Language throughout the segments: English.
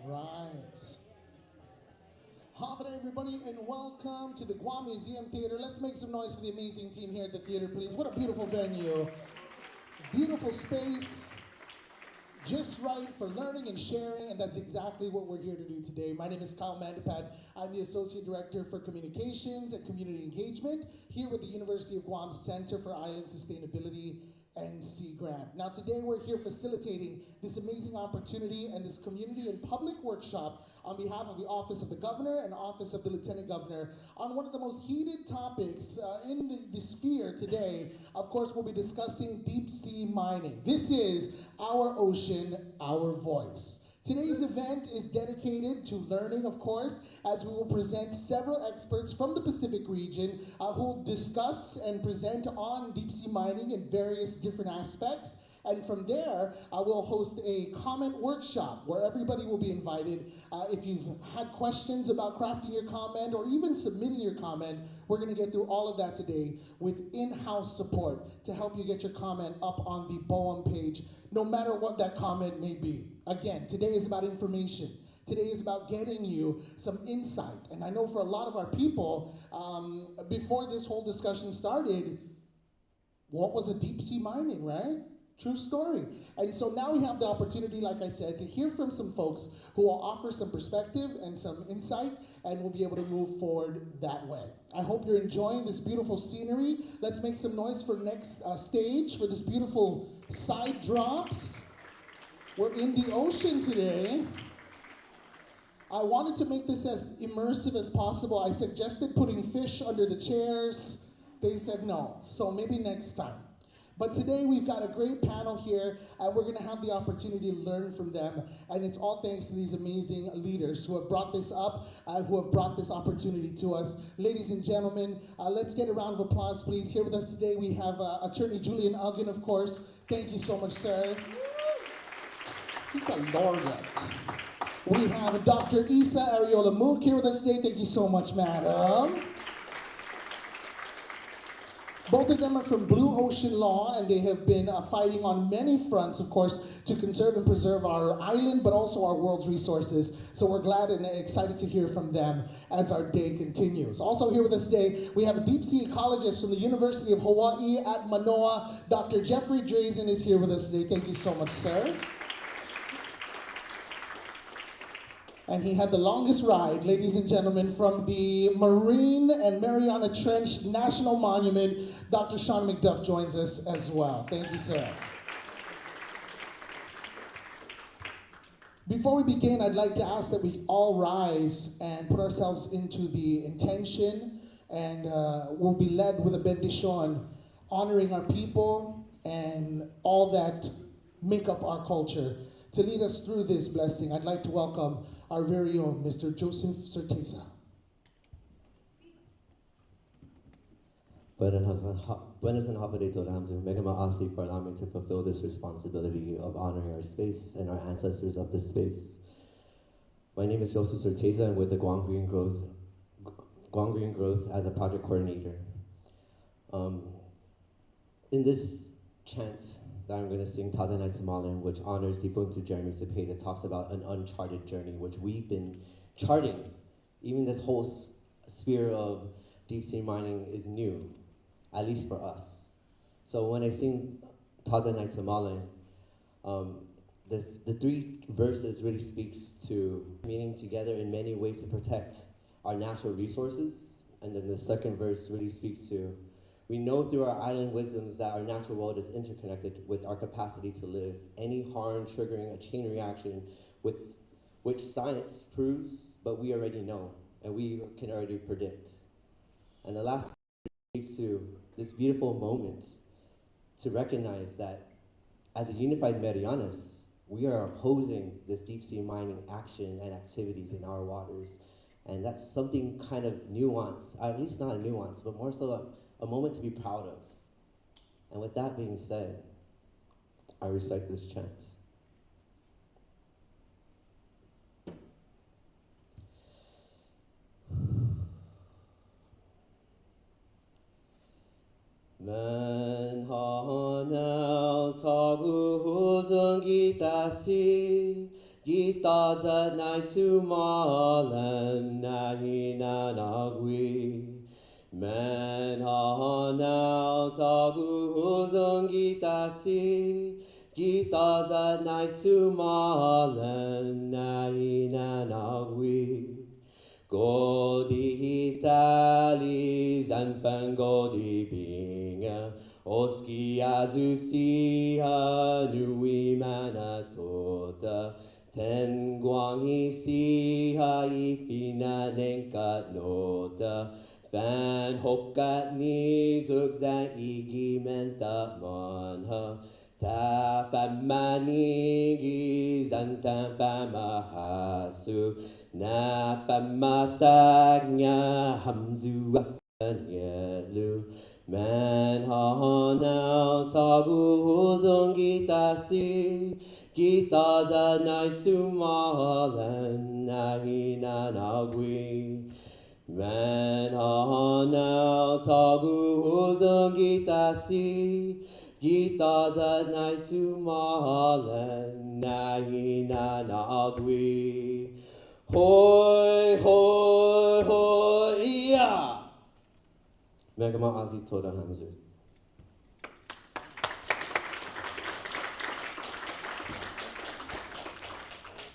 Right. Hafid everybody, and welcome to the Guam Museum Theater. Let's make some noise for the amazing team here at the theater, please. What a beautiful venue. Beautiful space. Just right for learning and sharing, and that's exactly what we're here to do today. My name is Kyle Mandapad. I'm the Associate Director for Communications and Community Engagement here with the University of Guam Center for Island Sustainability and Sea Grant. Now today we're here facilitating this amazing opportunity and this community and public workshop on behalf of the Office of the Governor and Office of the Lieutenant Governor on one of the most heated topics in the sphere today. Of course, we'll be discussing deep sea mining. This is Our Ocean, Our Voice. Today's event is dedicated to learning, of course, as we will present several experts from the Pacific region who will discuss and present on deep sea mining in various different aspects. And from there, we'll host a comment workshop where everybody will be invited. If you've had questions about crafting your comment or even submitting your comment, we're going to get through all of that today with in-house support to help you get your comment up on the BOEM page, no matter what that comment may be. Again, today is about information. Today is about getting you some insight. And I know for a lot of our people, before this whole discussion started, what was a deep sea mining, right? True story. And so now we have the opportunity, like I said, to hear from some folks who will offer some perspective and some insight, and we'll be able to move forward that way. I hope you're enjoying this beautiful scenery. Let's make some noise for next stage for this beautiful side drops. We're in the ocean today. I wanted to make this as immersive as possible. I suggested putting fish under the chairs. They said no, so maybe next time. But today we've got a great panel here, and we're gonna have the opportunity to learn from them. And it's all thanks to these amazing leaders who have brought this up, who have brought this opportunity to us. Ladies and gentlemen, let's get a round of applause, please. Here with us today we have Attorney Julian Uggan, of course. Thank you so much, sir. He's a laureate. We have Dr. Isa Ariola Mook here with us today. Thank you so much, madam. Both of them are from Blue Ocean Law, and they have been fighting on many fronts, of course, to conserve and preserve our island, but also our world's resources. So we're glad and excited to hear from them as our day continues. Also here with us today, we have a deep sea ecologist from the University of Hawaii at Manoa. Dr. Jeffrey Drazen is here with us today. Thank you so much, sir. And he had the longest ride, ladies and gentlemen, from the Marine and Mariana Trench National Monument. Dr. Sean McDuff joins us as well. Thank you, sir. Before we begin, I'd like to ask that we all rise and put ourselves into the intention, and we'll be led with a bendition, honoring our people and all that make up our culture. To lead us through this blessing, I'd like to welcome our very own Mr. Joseph Certeza. Buenas and Hafidito Ramzu, Mega Ma'asi for allowing me to fulfill this responsibility of honoring our space and our ancestors of this space. My name is Joseph Certeza, and with the Guam Green Growth as a project coordinator. In this chant that I'm going to sing, Tazanai Tamalan, which honors defunct Jeremy Cepeda, talks about an uncharted journey, which we've been charting. Even this whole sphere of deep sea mining is new, at least for us. So when I sing Tazanai Tamalan, the three verses really speaks to meeting together in many ways to protect our natural resources. And then the second verse really speaks to, we know through our island wisdoms that our natural world is interconnected with our capacity to live. Any harm triggering a chain reaction with which science proves, but we already know, and we can already predict. And the last speaks to this beautiful moment to recognize that as a unified Marianas, we are opposing this deep sea mining action and activities in our waters. And that's something kind of nuanced, at least not a nuance, but more so a moment to be proud of. And with that being said, I recite this chant. Man hanel tabu huzungi tasi Gita zat nai tu malan nahi na nagui. Man ha now tagu huzung gita si. Gita zat nai tu malan nahi na nagui. Godi tali zanfan godi binga. Oski azusi ha nui manatota. Ten guang isi ha ifina nenkat nota. Fan hokat ni zuk zan igi menta manha. Ta famani gi zantan famahasu. Na famatagnya hamzu afanyelu. Man ha now tagu huzung gita si. Gita za nai tu malan nahi na nagui. Man ha now tagu huzung gita si. Gita za nai tu malan nahi na nagui. Hoi hoi hoi ya. Megama Aziz Toda Hamzu.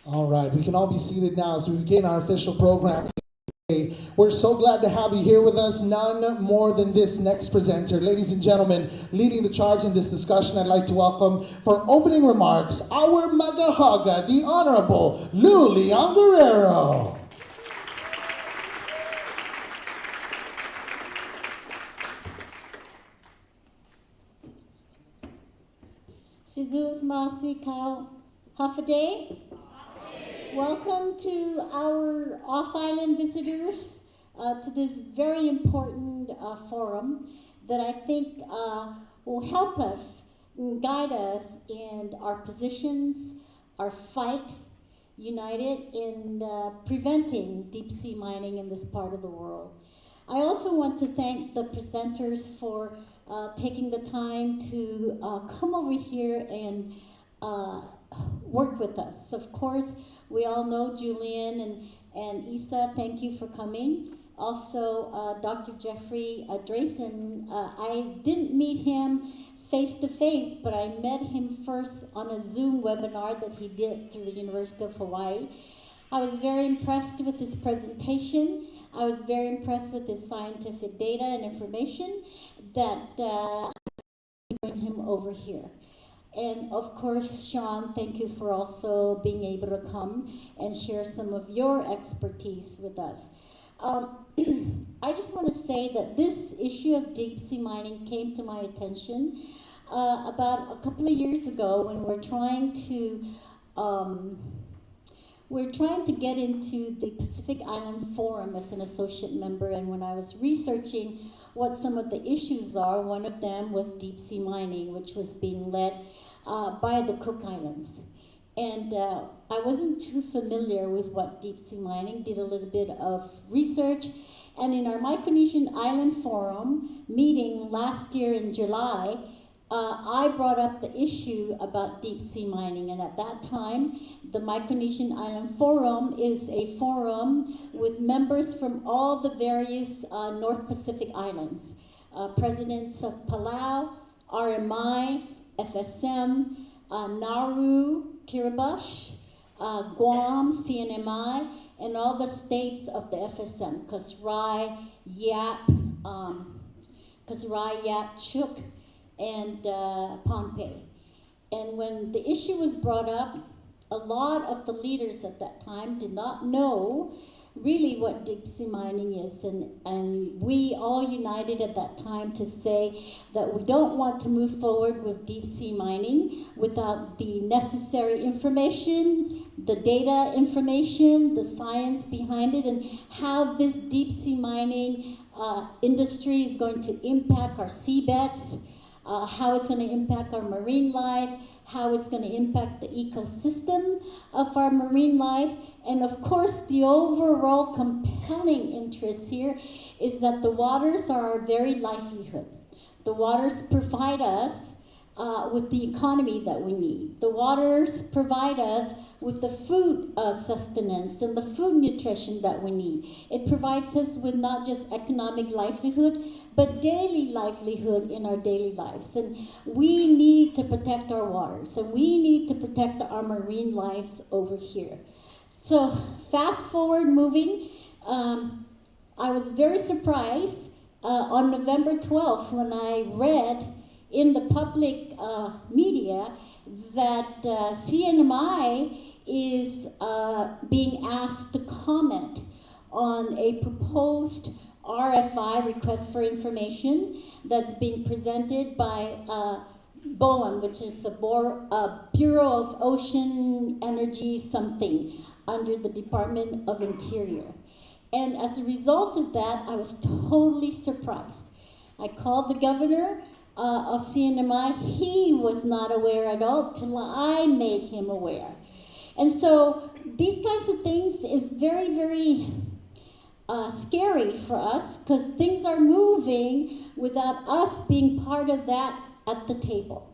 All right, we can all be seated now as we begin our official program. We're so glad to have you here with us. None more than this next presenter. Ladies and gentlemen, leading the charge in this discussion, I'd like to welcome for opening remarks our Magahaga, the Honorable Lou Leon Guerrero. Sizuz Masi Kau Hafaday. Welcome to our off-island visitors to this very important forum that I think will help us and guide us in our positions, our fight, united in preventing deep sea mining in this part of the world. I also want to thank the presenters for taking the time to come over here and work with us. Of course, we all know Julian and Isa, thank you for coming. Also, Dr. Jeffrey Drayson, I didn't meet him face to face, but I met him first on a Zoom webinar that he did through the University of Hawaii. I was very impressed with his presentation. I was very impressed with his scientific data and information that bring him over here. And of course, Sean, thank you for also being able to come and share some of your expertise with us. I just want to say that this issue of deep sea mining came to my attention about a couple of years ago when we're trying to get into the Pacific Island Forum as an associate member, and when I was researching what some of the issues are, one of them was deep sea mining, which was being led by the Cook Islands. And I wasn't too familiar with what deep sea mining, did a little bit of research, and in our Micronesian Island Forum meeting last year in July, I brought up the issue about deep sea mining, and at that time, the Micronesian Island Forum is a forum with members from all the various North Pacific islands. Presidents of Palau, RMI, FSM, Nauru, Kiribati, Guam, CNMI, and all the states of the FSM, Kasrai, Yap, Chuuk, and Pohnpei. And when the issue was brought up, a lot of the leaders at that time did not know really what deep sea mining is, and we all united at that time to say that we don't want to move forward with deep sea mining without the necessary information, the data information, the science behind it, and how this deep sea mining industry is going to impact our seabeds, how it's going to impact our marine life, how it's going to impact the ecosystem of our marine life. And of course, the overall compelling interest here is that the waters are our very livelihood. The waters provide us with the economy that we need. The waters provide us with the food sustenance and the food nutrition that we need. It provides us with not just economic livelihood, but daily livelihood in our daily lives. And we need to protect our waters, and we need to protect our marine lives over here. So fast forward moving, I was very surprised on November 12th when I read in the public media that CNMI is being asked to comment on a proposed RFI, request for information, that's being presented by BOEM, which is the Bureau of Ocean Energy something under the Department of Interior. And as a result of that, I was totally surprised. I called the governor of CNMI. He was not aware at all till I made him aware. And so these kinds of things is very, very scary for us, because things are moving without us being part of that at the table.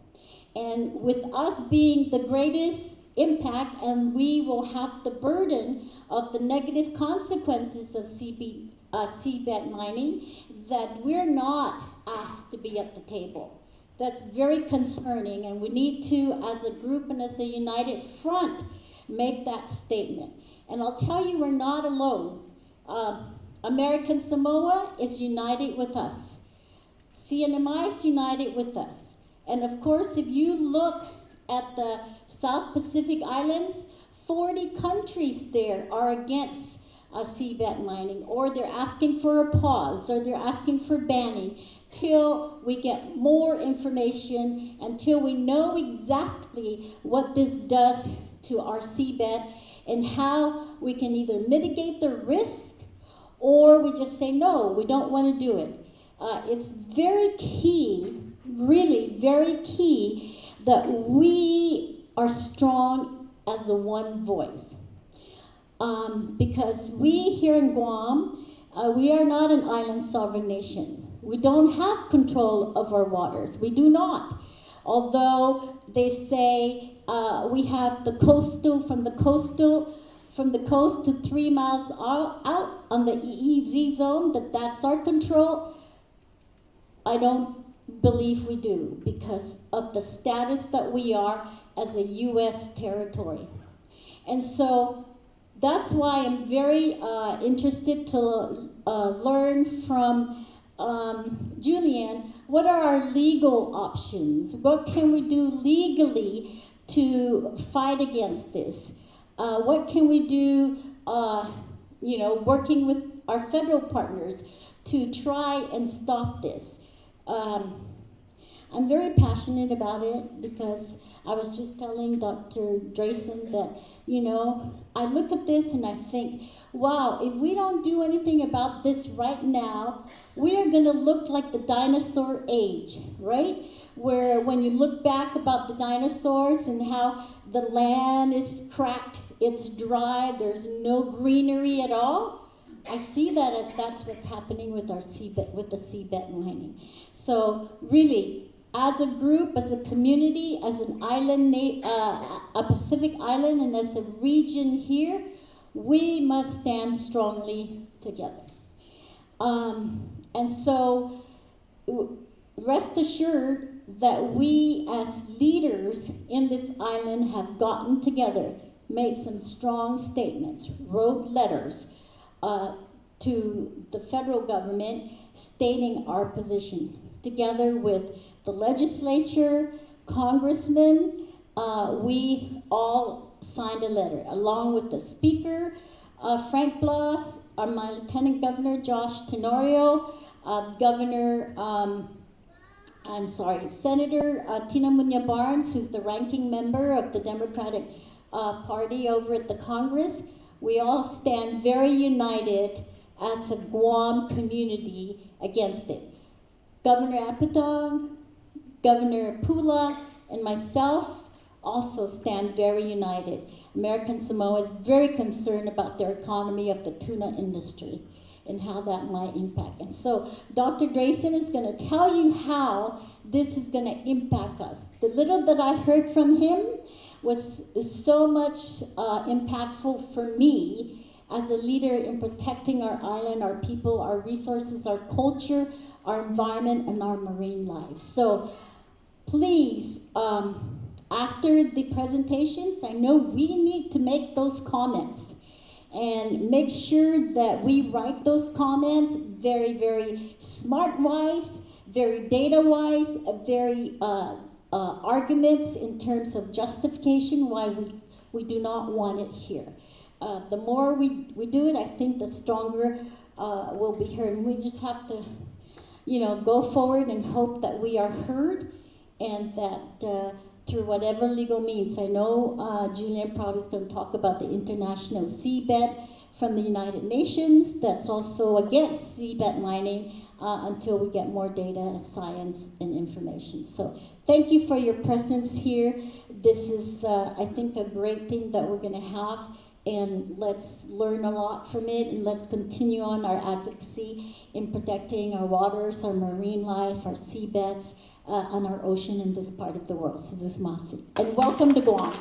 And with us being the greatest impact, and we will have the burden of the negative consequences of seabed mining, that we're not asked to be at the table. That's very concerning, and we need to, as a group and as a united front, make that statement. And I'll tell you, we're not alone. American Samoa is united with us. CNMI is united with us. And of course, if you look at the South Pacific Islands, 40 countries there are against seabed mining, or they're asking for a pause, or they're asking for banning, till we get more information, until we know exactly what this does to our seabed and how we can either mitigate the risk or we just say, no, we don't want to do it. It's very key, really very key, that we are strong as a one voice. Because we here in Guam, we are not an island sovereign nation. We don't have control of our waters. We do not. Although they say we have the coastal, from the coast to 3 miles out on the EEZ zone, that's our control. I don't believe we do, because of the status that we are as a U.S. territory. And so that's why I'm very interested to learn from Julian, what are our legal options? What can we do legally to fight against this? What can we do, working with our federal partners to try and stop this? I'm very passionate about it, because I was just telling Dr. Drayson that, I look at this and I think, wow, if we don't do anything about this right now, we are going to look like the dinosaur age, right? Where when you look back about the dinosaurs and how the land is cracked, it's dry, there's no greenery at all. I see that as that's what's happening with our seabed, with the seabed mining. So really, as a group, as a community, as an island, a Pacific island, and as a region here, we must stand strongly together. And so, rest assured that we as leaders in this island have gotten together, made some strong statements, wrote letters to the federal government stating our position, together with the legislature, congressmen. We all signed a letter, along with the speaker, Frank Blas, my lieutenant governor, Josh Tenorio, Senator Tina Munya Barnes, who's the ranking member of the Democratic Party over at the Congress. We all stand very united as a Guam community against it. Governor Apatong, Governor Pula, and myself also stand very united. American Samoa is very concerned about their economy of the tuna industry. and how that might impact. And so Dr. Drayson is going to tell you how this is going to impact us. The little that I heard from him was so much impactful for me as a leader in protecting our island, our people, our resources, our culture, our environment, and our marine life. So please, after the presentations, I know we need to make those comments and make sure that we write those comments very, very smart-wise, very data-wise, very arguments in terms of justification why we do not want it here. The more we do it, I think the stronger we'll be heard. And we just have to, go forward and hope that we are heard, and that through whatever legal means. I know Julian probably is going to talk about the international seabed from the United Nations that's also against seabed mining until we get more data, science, and information. So thank you for your presence here. This is, I think, a great thing that we're going to have, and let's learn a lot from it, and let's continue on our advocacy in protecting our waters, our marine life, our seabeds, and our ocean in this part of the world. Sizus Masi. And welcome to Guam.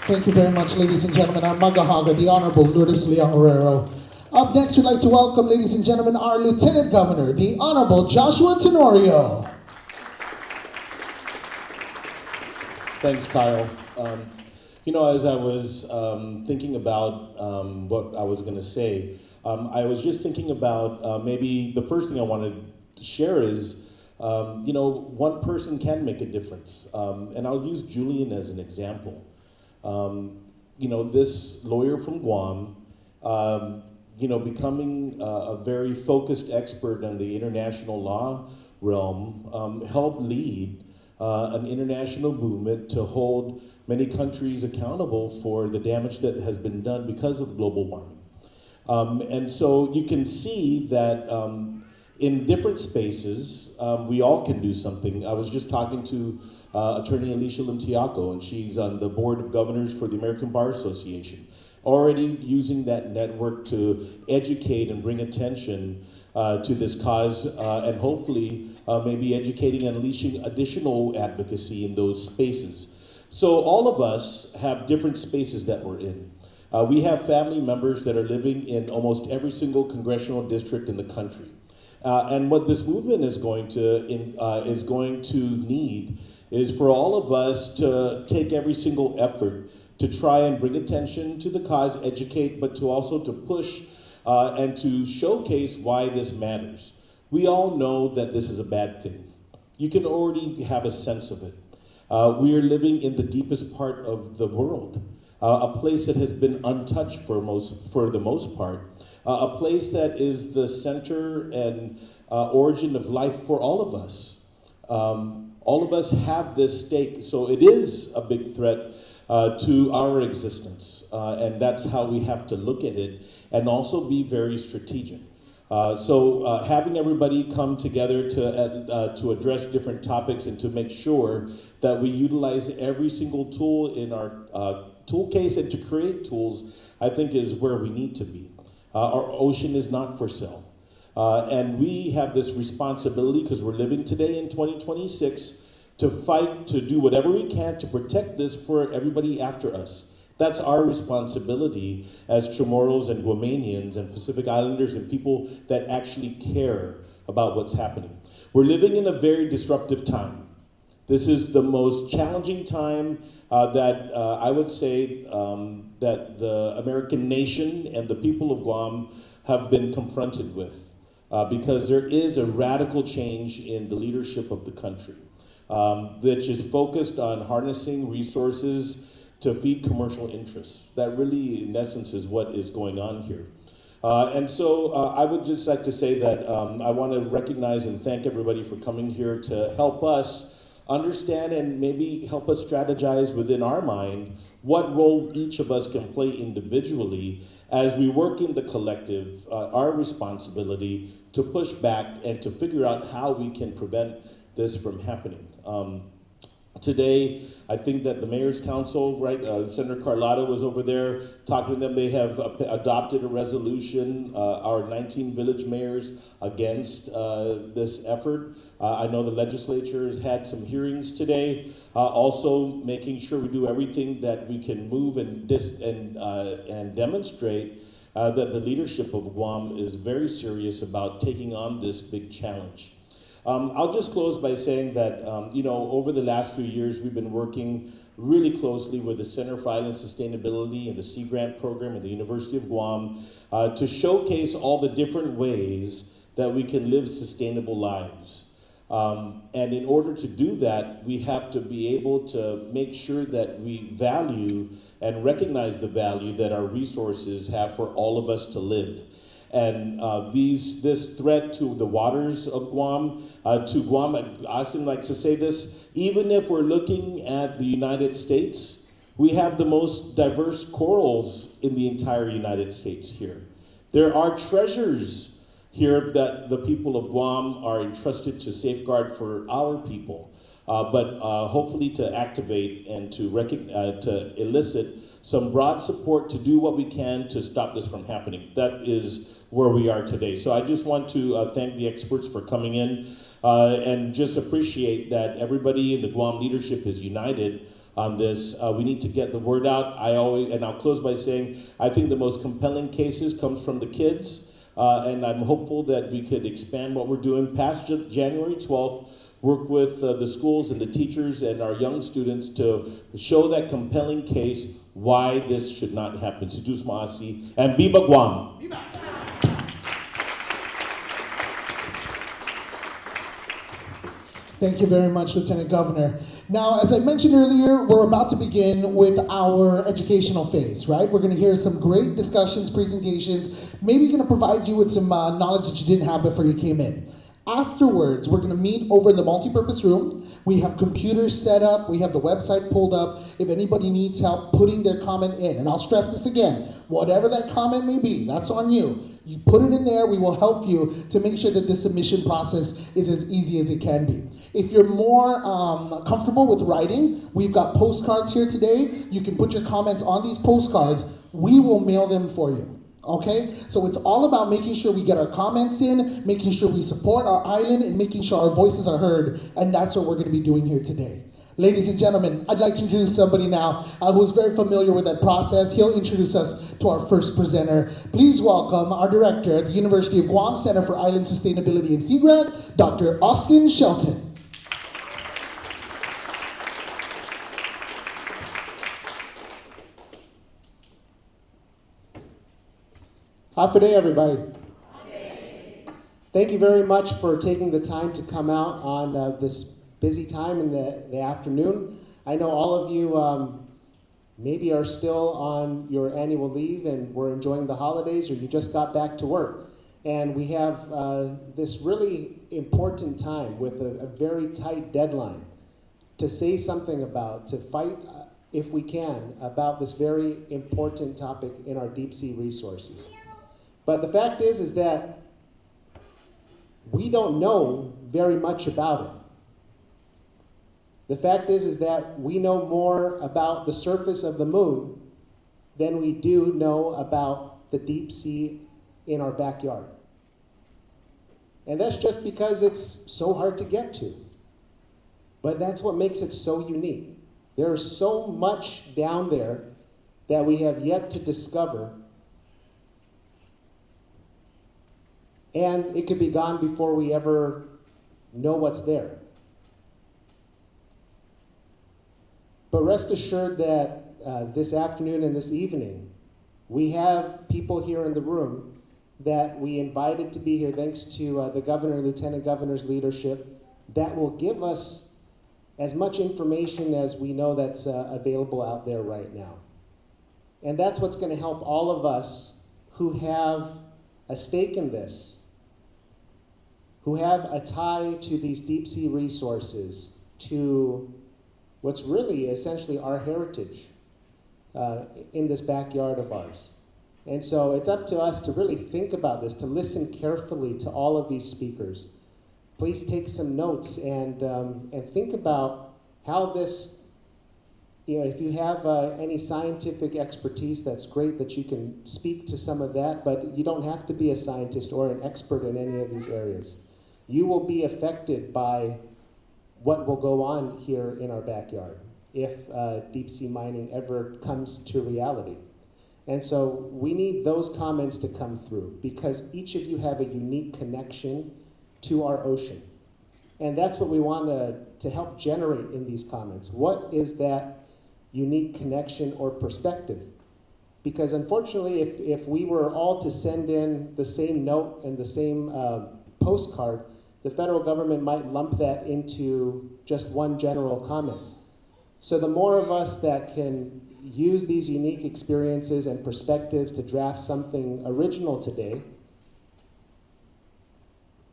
Thank you very much, ladies and gentlemen. Our Magahaga, the Honorable Lourdes Leon Herrero. Up next, we'd like to welcome, ladies and gentlemen, our Lieutenant Governor, the Honorable Joshua Tenorio. Thanks, Kyle. As I was thinking about what I was going to say, I was just thinking about maybe the first thing I wanted to share is, one person can make a difference. And I'll use Julian as an example. This lawyer from Guam, becoming a very focused expert in the international law realm, helped lead an international movement to hold many countries accountable for the damage that has been done because of global warming. And so you can see that in different spaces, we all can do something. I was just talking to Attorney Alicia Limtiaco, and she's on the board of governors for the American Bar Association, already using that network to educate and bring attention to this cause, and hopefully maybe educating and unleashing additional advocacy in those spaces. So all of us have different spaces that we're in. We have family members that are living in almost every single congressional district in the country. And what this movement is going to need is for all of us to take every single effort to try and bring attention to the cause, educate, but to also to push and to showcase why this matters. We all know that this is a bad thing. You can already have a sense of it. We are living in the deepest part of the world, a place that has been untouched for the most part, a place that is the center and origin of life for all of us. All of us have this stake, so it is a big threat to our existence, and that's how we have to look at it and also be very strategic. So having everybody come together to address different topics and to make sure that we utilize every single tool in our tool case and to create tools, I think is where we need to be. Our ocean is not for sale. And we have this responsibility, because we're living today in 2026, to fight, to do whatever we can to protect this for everybody after us. That's our responsibility as Chamorros and Guamanians and Pacific Islanders and people that actually care about what's happening. We're living in a very disruptive time. This is the most challenging time that I would say that the American nation and the people of Guam have been confronted with, because there is a radical change in the leadership of the country, which is focused on harnessing resources to feed commercial interests. That really, in essence, is what is going on here. And so I would just like to say that I want to recognize and thank everybody for coming here to help us understand and maybe help us strategize within our mind what role each of us can play individually as we work in the collective, our responsibility to push back and to figure out how we can prevent this from happening. today. I think that the Mayor's Council, right, Senator Carlotta was over there talking to them. They have adopted a resolution, our 19 village mayors, against this effort. I know the legislature has had some hearings today, also making sure we do everything that we can move and demonstrate that the leadership of Guam is very serious about taking on this big challenge. I'll just close by saying that, over the last few years, we've been working really closely with the Center for Island Sustainability and the Sea Grant Program at the University of Guam to showcase all the different ways that we can live sustainable lives. And in order to do that, we have to be able to make sure that we value and recognize the value that our resources have for all of us to live. And this threat to the waters of Guam, Austin likes to say this, even if we're looking at the United States, we have the most diverse corals in the entire United States here. There are treasures here that the people of Guam are entrusted to safeguard for our people, but hopefully to activate and to elicit some broad support to do what we can to stop this from happening. That is where we are today. So I just want to thank the experts for coming in and just appreciate that everybody in the Guam leadership is united on this. We need to get the word out. I'll close by saying, I think the most compelling cases comes from the kids, and I'm hopeful that we could expand what we're doing past January 12th, work with the schools and the teachers and our young students to show that compelling case why this should not happen. Sidus Maasi and Biba Guam. Biba. Thank you very much, Lieutenant Governor. Now, as I mentioned earlier, we're about to begin with our educational phase, right? We're going to hear some great discussions, presentations, maybe going to provide you with some knowledge that you didn't have before you came in. Afterwards, we're going to meet over in the multipurpose room. We have computers set up. We have the website pulled up. If anybody needs help putting their comment in, and I'll stress this again, whatever that comment may be, that's on you. You put it in there. We will help you to make sure that this submission process is as easy as it can be. If you're more comfortable with writing, we've got postcards here today. You can put your comments on these postcards. We will mail them for you. Okay, so it's all about making sure we get our comments in, making sure we support our island, and making sure our voices are heard, and that's what we're going to be doing here today. Ladies and gentlemen, I'd like to introduce somebody now who's very familiar with that process. He'll introduce us to our first presenter. Please welcome our director at the University of Guam Center for Island Sustainability and Sea Grant, Dr. Austin Shelton. Hafa everybody. Thank you very much for taking the time to come out on this busy time in the afternoon. I know all of you maybe are still on your annual leave and we're enjoying the holidays, or you just got back to work. And we have this really important time with a very tight deadline to say something about, to fight, if we can, about this very important topic in our deep sea resources. But the fact is that we don't know very much about it. The fact is that we know more about the surface of the moon than we do know about the deep sea in our backyard. And that's just because it's so hard to get to. But that's what makes it so unique. There is so much down there that we have yet to discover. And it could be gone before we ever know what's there. But rest assured that this afternoon and this evening, we have people here in the room that we invited to be here thanks to the governor and lieutenant governor's leadership that will give us as much information as we know that's available out there right now. And that's what's going to help all of us who have a stake in this, who have a tie to these deep sea resources, to what's really essentially our heritage in this backyard of ours. And so it's up to us to really think about this, to listen carefully to all of these speakers. Please take some notes and think about how this, if you have any scientific expertise, that's great that you can speak to some of that, but you don't have to be a scientist or an expert in any of these areas. You will be affected by what will go on here in our backyard if deep sea mining ever comes to reality. And so we need those comments to come through because each of you have a unique connection to our ocean. And that's what we want to help generate in these comments. What is that unique connection or perspective? Because unfortunately, if we were all to send in the same note and the same postcard, the federal government might lump that into just one general comment. So the more of us that can use these unique experiences and perspectives to draft something original today,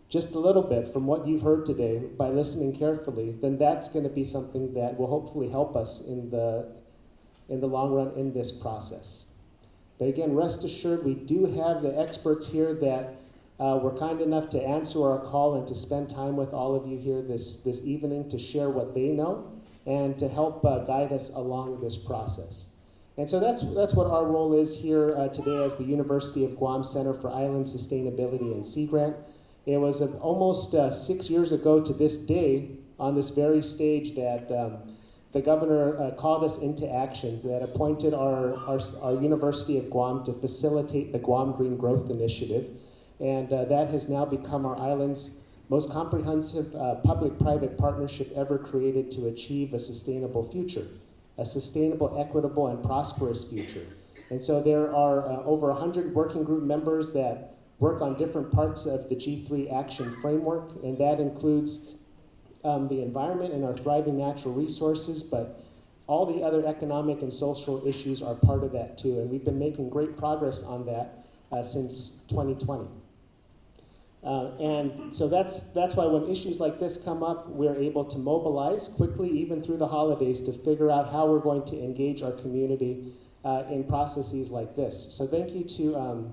just a little bit from what you've heard today by listening carefully, then that's going to be something that will hopefully help us in the long run in this process. But again, rest assured, we do have the experts here that were kind enough to answer our call and to spend time with all of you here this evening to share what they know and to help guide us along this process. And so that's what our role is here today as the University of Guam Center for Island Sustainability and Sea Grant. It was almost 6 years ago to this day on this very stage that the governor called us into action, that appointed our University of Guam to facilitate the Guam Green Growth Initiative. And that has now become our island's most comprehensive public-private partnership ever created to achieve a sustainable future, a sustainable, equitable, and prosperous future. And so there are over 100 working group members that work on different parts of the G3 action framework, and that includes the environment and our thriving natural resources, but all the other economic and social issues are part of that too. And we've been making great progress on that since 2020. And so that's why when issues like this come up, we're able to mobilize quickly, even through the holidays, to figure out how we're going to engage our community in processes like this. So thank you to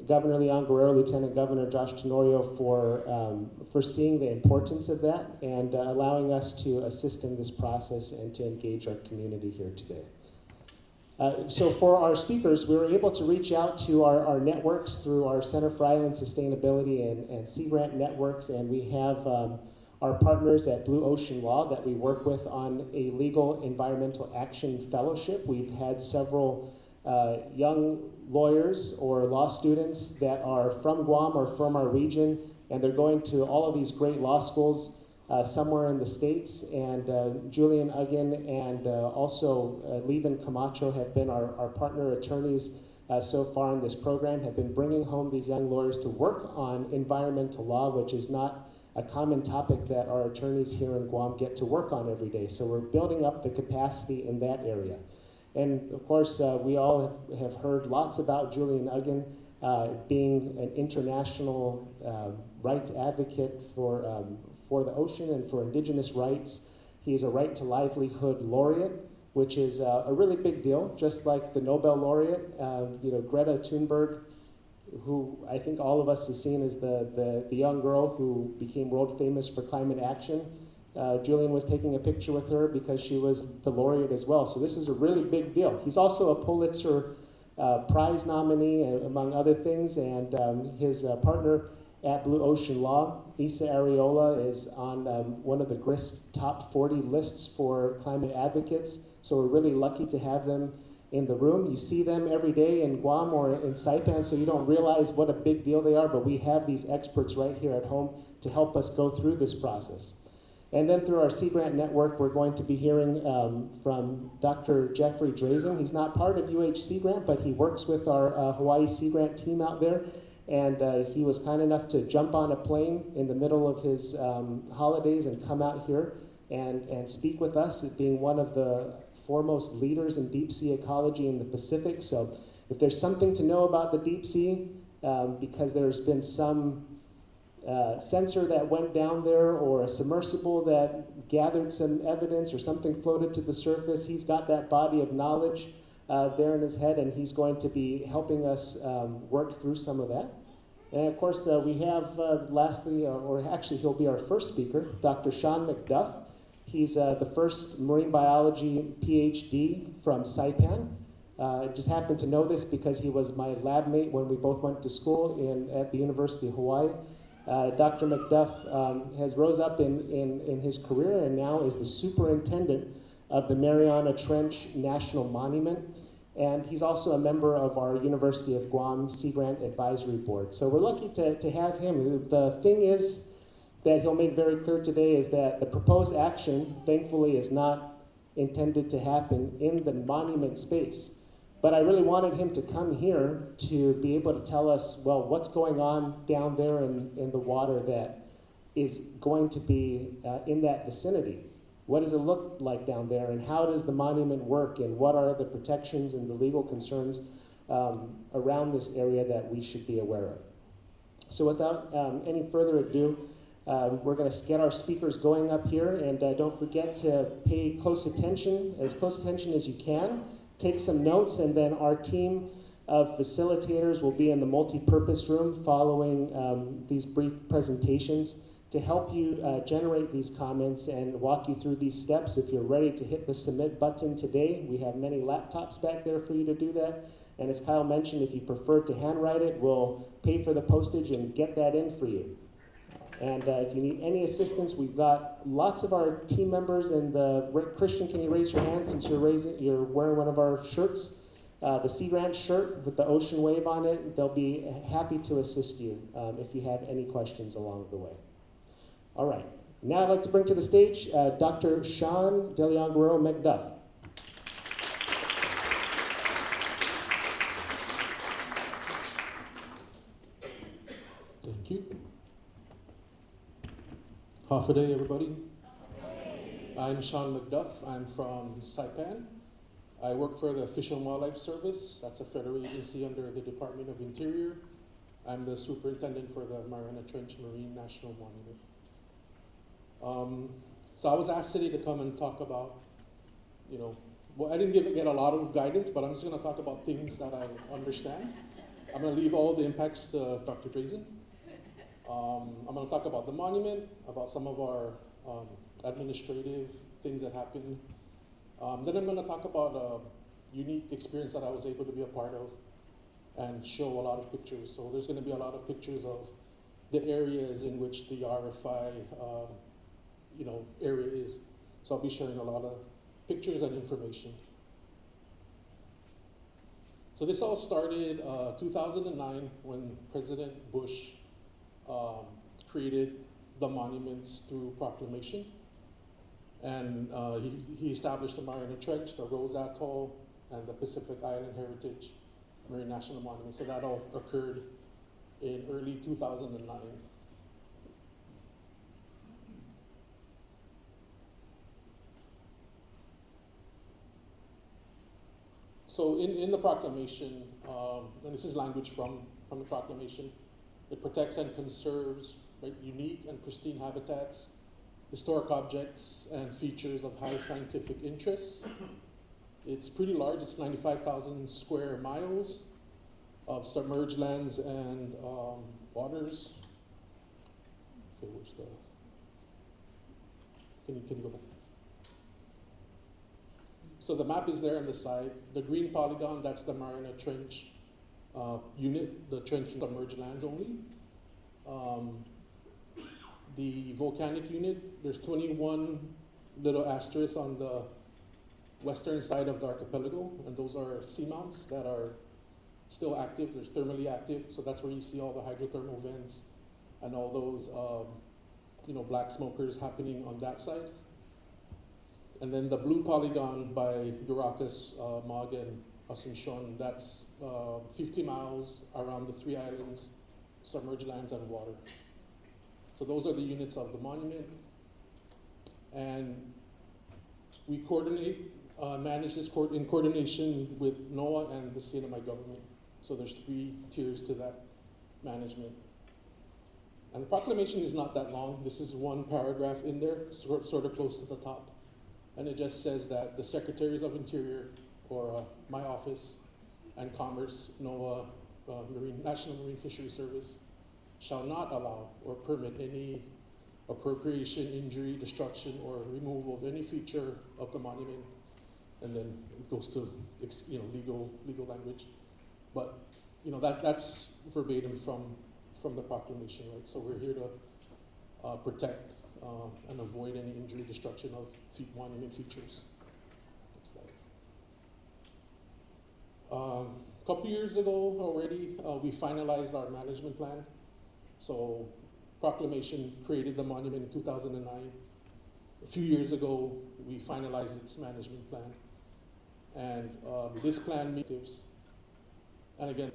Governor Leon Guerrero, Lieutenant Governor Josh Tenorio for seeing the importance of that and allowing us to assist in this process and to engage our community here today. So for our speakers, we were able to reach out to our networks through our Center for Island Sustainability and Sea Grant networks, and we have our partners at Blue Ocean Law that we work with on a legal environmental action fellowship. We've had several young lawyers or law students that are from Guam or from our region, and they're going to all of these great law schools somewhere in the States, and Julian Uggen and also Levin Camacho have been our partner attorneys so far in this program, have been bringing home these young lawyers to work on environmental law, which is not a common topic that our attorneys here in Guam get to work on every day. So we're building up the capacity in that area. And of course, we all have heard lots about Julian Uggen being an international rights advocate for the ocean and for indigenous rights. He is a Right to Livelihood laureate, which is a really big deal, just like the Nobel laureate, Greta Thunberg, who I think all of us have seen as the young girl who became world famous for climate action. Julian was taking a picture with her because she was the laureate as well. So this is a really big deal. He's also a Pulitzer Prize nominee, among other things, and his partner at Blue Ocean Law, Isa Areola, is on one of the GRIST top 40 lists for climate advocates. So we're really lucky to have them in the room. You see them every day in Guam or in Saipan, so you don't realize what a big deal they are, but we have these experts right here at home to help us go through this process. And then through our Sea Grant network, we're going to be hearing from Dr. Jeffrey Drazen. He's not part of UH Sea Grant, but he works with our Hawaii Sea Grant team out there. And he was kind enough to jump on a plane in the middle of his holidays and come out here and speak with us, being one of the foremost leaders in deep sea ecology in the Pacific. So if there's something to know about the deep sea, because there's been some sensor that went down there or a submersible that gathered some evidence or something floated to the surface, he's got that body of knowledge there in his head, and he's going to be helping us work through some of that. And of course, we have lastly, or actually he'll be our first speaker, Dr. Sean McDuff. He's the first marine biology PhD from Saipan. I just happened to know this because he was my lab mate when we both went to school at the University of Hawaii. Dr. McDuff has rose up in his career and now is the superintendent of the Mariana Trench National Monument. And he's also a member of our University of Guam Sea Grant Advisory Board. So we're lucky to have him. The thing is that he'll make very clear today is that the proposed action, thankfully, is not intended to happen in the monument space. But I really wanted him to come here to be able to tell us, well, what's going on down there in the water that is going to be in that vicinity. What does it look like down there, and how does the monument work, and what are the protections and the legal concerns around this area that we should be aware of? So without any further ado, we're going to get our speakers going up here, and don't forget to pay close attention as you can. Take some notes, and then our team of facilitators will be in the multi-purpose room following these brief presentations to help you generate these comments and walk you through these steps. If you're ready to hit the submit button today, we have many laptops back there for you to do that. And as Kyle mentioned, if you prefer to handwrite it, we'll pay for the postage and get that in for you. And if you need any assistance, we've got lots of our team members. And Christian, can you raise your hand since you're wearing one of our shirts? The Sea Grant shirt with the ocean wave on it. They'll be happy to assist you if you have any questions along the way. All right, now I'd like to bring to the stage Dr. Sean DeLeon-Guerrero McDuff. Thank you. Half a day, everybody. I'm Sean McDuff. I'm from Saipan. I work for the Fish and Wildlife Service. That's a federal agency under the Department of Interior. I'm the superintendent for the Mariana Trench Marine National Monument. So I was asked today to come and talk about, well, I didn't get a lot of guidance, but I'm just going to talk about things that I understand. I'm going to leave all the impacts to Dr. Drazen. I'm going to talk about the monument, about some of our administrative things that happened. Then I'm going to talk about a unique experience that I was able to be a part of and show a lot of pictures. So there's going to be a lot of pictures of the areas in which the RFI area is. So I'll be sharing a lot of pictures and information. So this all started 2009 when President Bush created the monuments through proclamation. And he established the Mariana Trench, the Rose Atoll, and the Pacific Island Heritage Marine National Monument. So that all occurred in early 2009. So in the proclamation, and this is language from the proclamation, it protects and conserves unique and pristine habitats, historic objects, and features of high scientific interest. It's pretty large. It's 95,000 square miles of submerged lands and waters. Okay, where's the? Can you go back? So the map is there on the side. The green polygon, that's the Mariana Trench unit, the trench submerged lands only. The volcanic unit, there's 21 little asterisks on the western side of the archipelago, and those are seamounts that are still active. They're thermally active, so that's where you see all the hydrothermal vents and all those black smokers happening on that side. And then the blue polygon by Euracus, Mog, and Asuncion, that's 50 miles around the three islands, submerged lands and water. So those are the units of the monument. And we manage this in coordination with NOAA and the CNMI government. So there's 3 tiers to that management. And the proclamation is not that long. This is one paragraph in there, sort of close to the top. And it just says that the Secretaries of Interior, or my office, and Commerce, NOAA, National Marine Fisheries Service, shall not allow or permit any appropriation, injury, destruction, or removal of any feature of the monument. And then it goes to legal language. But that's verbatim from the proclamation, right? So we're here to protect and avoid any injury, destruction of monument features. Next slide. A couple years ago already, we finalized our management plan. So proclamation created the monument in 2009. A few years ago, we finalized its management plan. And this plan meets, and again,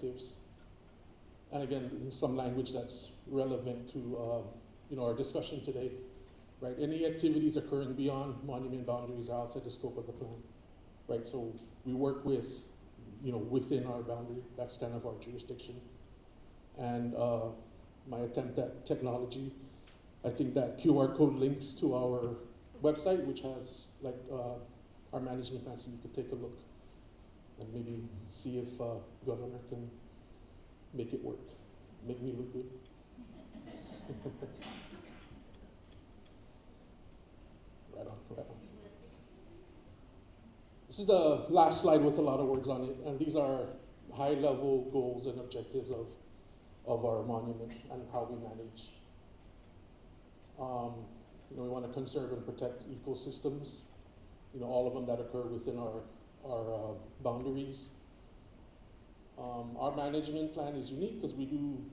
in some language that's relevant to our discussion today, right? Any activities occurring beyond monument boundaries are outside the scope of the plan, right? So we work with, within our boundary. That's kind of our jurisdiction. And my attempt at technology, I think that QR code links to our website, which has our management plan, so you could take a look and maybe see if Governor can make it work, make me look good. Right on. This is the last slide with a lot of words on it, and these are high-level goals and objectives of our monument and how we manage. We want to conserve and protect ecosystems, all of them that occur within our boundaries. Our management plan is unique because we do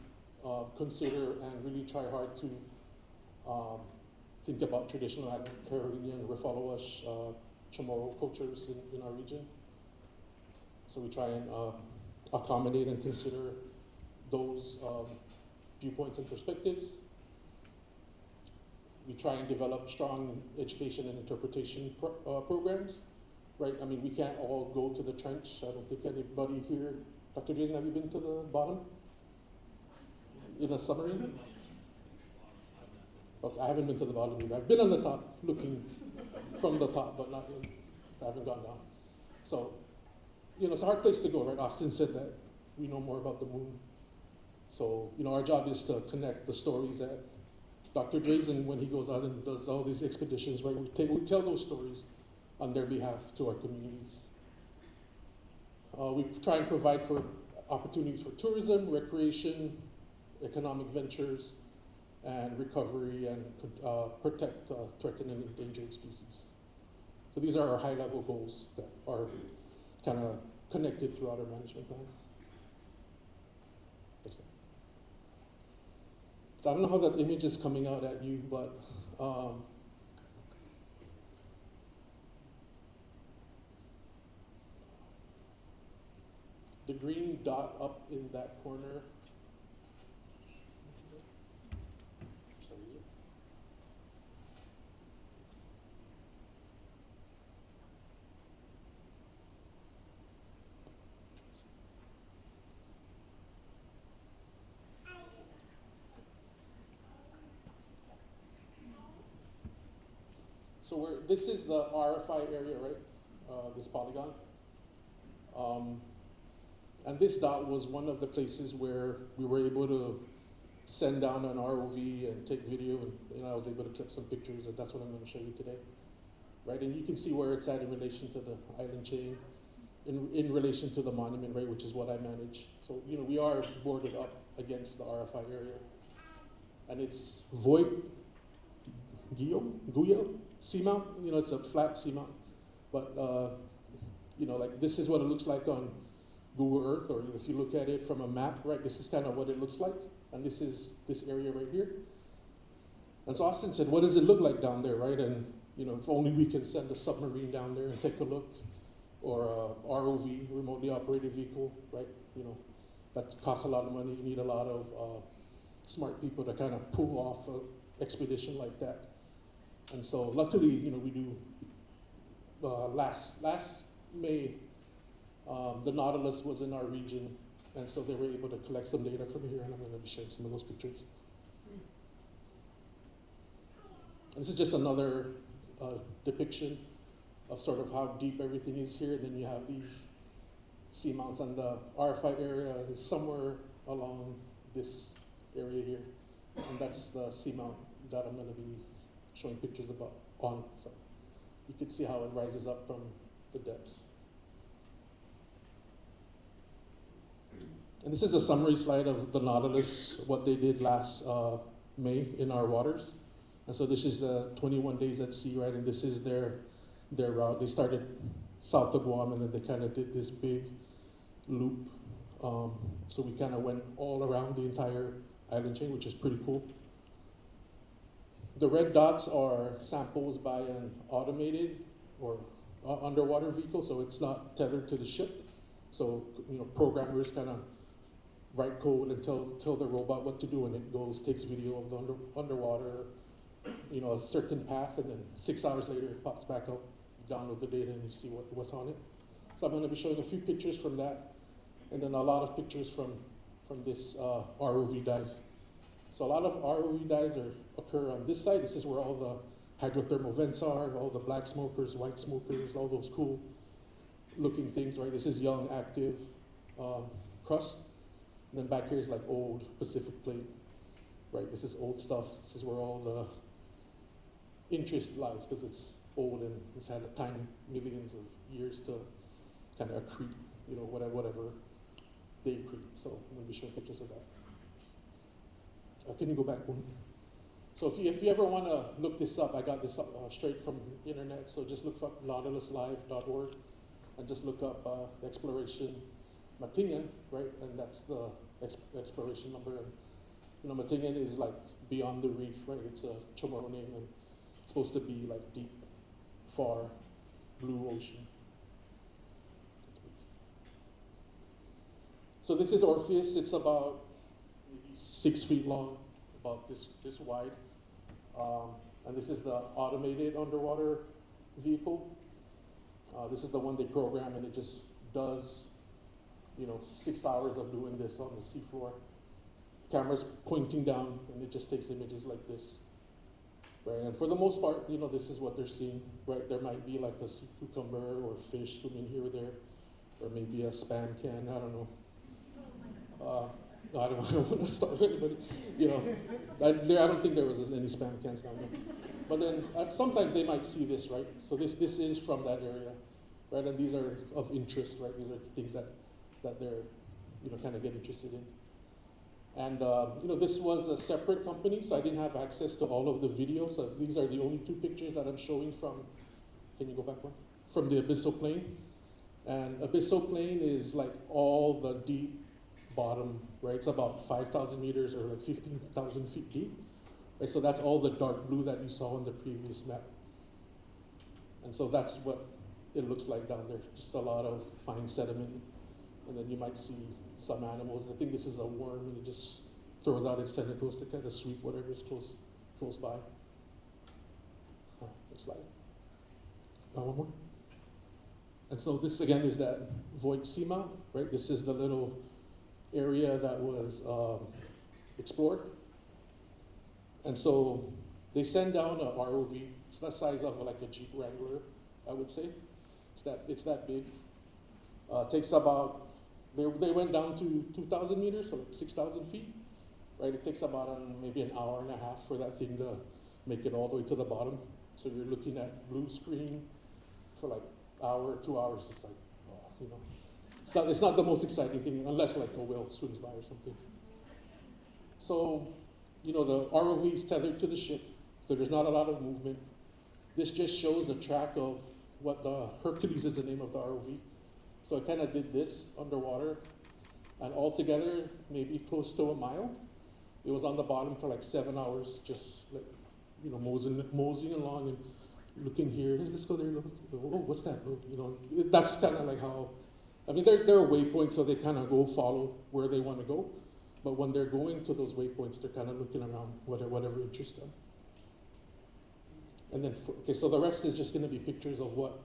consider and really try hard to think about traditional Carolinian, Refaluash, Chamorro cultures in our region. So we try and accommodate and consider those viewpoints and perspectives. We try and develop strong education and interpretation programs, right? I mean, we can't all go to the trench. I don't think anybody here, Dr. Jason, have you been to the bottom in a submarine? Okay, I haven't been to the bottom either. I've been on the top, looking from the top, but I haven't gone down. So, it's a hard place to go, right? Austin said that we know more about the moon. So, our job is to connect the stories that Dr. Drazen, when he goes out and does all these expeditions, right, we tell those stories on their behalf to our communities. We try and provide for opportunities for tourism, recreation, economic ventures, and recovery, and protect threatened and endangered species. So these are our high-level goals that are kind of connected throughout our management plan. Next slide. So I don't know how that image is coming out at you, but the green dot up in that corner. So this is the RFI area, right? This polygon. And this dot was one of the places where we were able to send down an ROV and take video, and I was able to clip some pictures, and that's what I'm going to show you today. Right, and you can see where it's at in relation to the island chain, in relation to the monument, right, which is what I manage. So, we are boarded up against the RFI area. And it's Voigt Guyot seamount, it's a flat seamount. But, this is what it looks like on Google Earth, or if you look at it from a map, right, this is kind of what it looks like. And this is this area right here. And so Austin said, what does it look like down there, right? And, if only we can send a submarine down there and take a look, or a ROV, remotely operated vehicle, right? That costs a lot of money. You need a lot of smart people to kind of pull off an expedition like that. And so luckily, we do, last May, the Nautilus was in our region, and so they were able to collect some data from here, and I'm going to be sharing some of those pictures. And this is just another depiction of sort of how deep everything is here. And then you have these seamounts, and the RFI area is somewhere along this area here, and that's the seamount that I'm going to be showing pictures about on. So you can see how it rises up from the depths. And this is a summary slide of the Nautilus, what they did last May in our waters. And so this is 21 days at sea, right? And this is their route. They started south of Guam, and then they kind of did this big loop. So we kind of went all around the entire island chain, which is pretty cool. The red dots are samples by an automated or underwater vehicle, so it's not tethered to the ship. So, you know, programmers kind of write code and tell the robot what to do, and it goes, takes video of the underwater, you know, a certain path, and then 6 hours later it pops back up, you download the data, and you see what's on it. So I'm going to be showing a few pictures from that, and then a lot of pictures from this ROV dive. So a lot of ROV dives occur on this side. This is where all the hydrothermal vents are, all the black smokers, white smokers, all those cool looking things, right? This is young, active crust. And then back here is like old Pacific plate, right? This is old stuff. This is where all the interest lies, because it's old and it's had time, millions of years to kind of accrete, you know, whatever they accrete. So I'm going to be showing pictures of that. Can you go back one? So if you ever want to look this up, I got this up, straight from the internet. So just look up nautiluslive.org and just look up exploration Matingan, right? And that's the exploration number. And you know, Matingan is like beyond the reef, right? It's a Chamorro name, and it's supposed to be like deep, far, blue ocean. So this is Orpheus. It's about maybe 6 feet long, about this wide. And this is the automated underwater vehicle. This is the one they program, and it just does, you know, 6 hours of doing this on the seafloor. Camera's pointing down, and it just takes images like this, right? And for the most part, you know, this is what they're seeing, right? There might be like a sea cucumber or fish swimming here or there, or maybe a Spam can, I don't know. No, I don't want to start anybody, you know. I don't think there was any Spam cans down there. But then sometimes they might see this, right? So this is from that area, right? And these are of interest, right? These are things that they're, you know, kind of get interested in. And, you know, this was a separate company, so I didn't have access to all of the videos. So these are the only 2 pictures that I'm showing from, can you go back one? From the abyssal plain. And abyssal plain is like all the deep bottom, right? It's about 5,000 meters or like 15,000 feet deep. Right? So that's all the dark blue that you saw on the previous map. And so that's what it looks like down there. Just a lot of fine sediment. And then you might see some animals. I think this is a worm, and it just throws out its tentacles to kind of sweep whatever is close by. Next slide. One more. And so this again is that Voigt seamount, right? This is the little area that was explored. And so they send down a ROV. It's the size of like a Jeep Wrangler, I would say. It's that big. Takes about, they went down to 2,000 meters, so like 6,000 feet, right? It takes about maybe an hour and a half for that thing to make it all the way to the bottom. So you're looking at blue screen for like hour, 2 hours. It's like, oh, you know, it's not the most exciting thing, unless like a whale swims by or something. So, you know, the ROV is tethered to the ship, so there's not a lot of movement. This just shows the track of what the Hercules is the name of the ROV. So I kind of did this underwater, and altogether, maybe close to a mile. It was on the bottom for like 7 hours, just like, you know, moseying along and looking here. Hey, let's go there. Oh, what's that? Oh, you know, that's kind of like how. I mean, there are waypoints, so they kind of go follow where they want to go. But when they're going to those waypoints, they're kind of looking around whatever interests them. And then, so the rest is just going to be pictures of what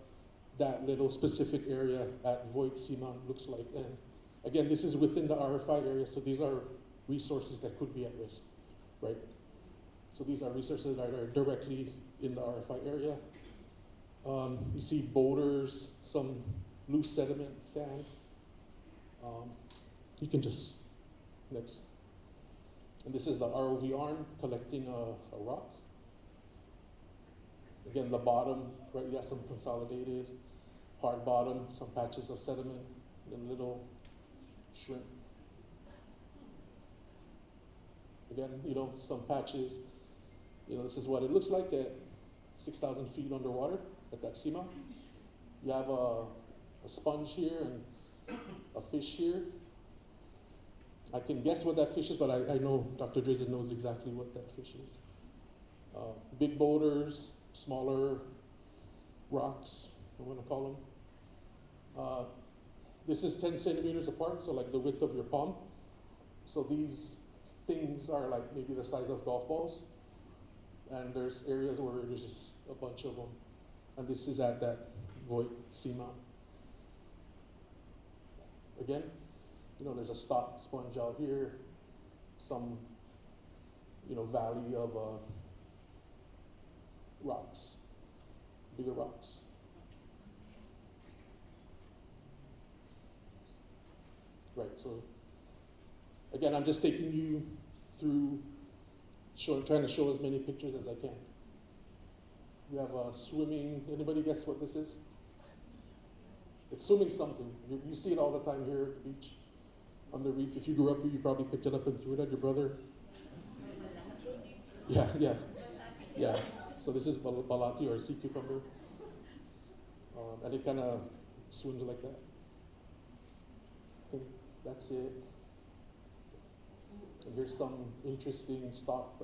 that little specific area at Voigt seamount looks like. And again, this is within the RFI area, so these are resources that could be at risk, right? So these are resources that are directly in the RFI area. You see boulders, some loose sediment, sand. You can just, next. And this is the ROV arm collecting a rock. Again, the bottom, right, you have some consolidated, hard bottom, some patches of sediment, and little shrimp. Again, some patches. This is what it looks like at 6,000 feet underwater at that seamount. You have a sponge here and a fish here. I can guess what that fish is, but I know Dr. Drazen knows exactly what that fish is. Big boulders, smaller rocks, I want to call them. This is 10 centimeters apart, so like the width of your palm. So these things are like maybe the size of golf balls. And there's areas where there's just a bunch of them. And this is at that Voigt seamount. Again, there's a stock sponge out here, some, valley of rocks, bigger rocks. Right, so again, I'm just taking you through, trying to show as many pictures as I can. We have swimming. Anybody guess what this is? It's swimming something. You see it all the time here at the beach, on the reef. If you grew up here, you probably picked it up and threw it at your brother. Yeah. So this is balati or sea cucumber. And it kind of swims like that. I think that's it. And here's some interesting stocked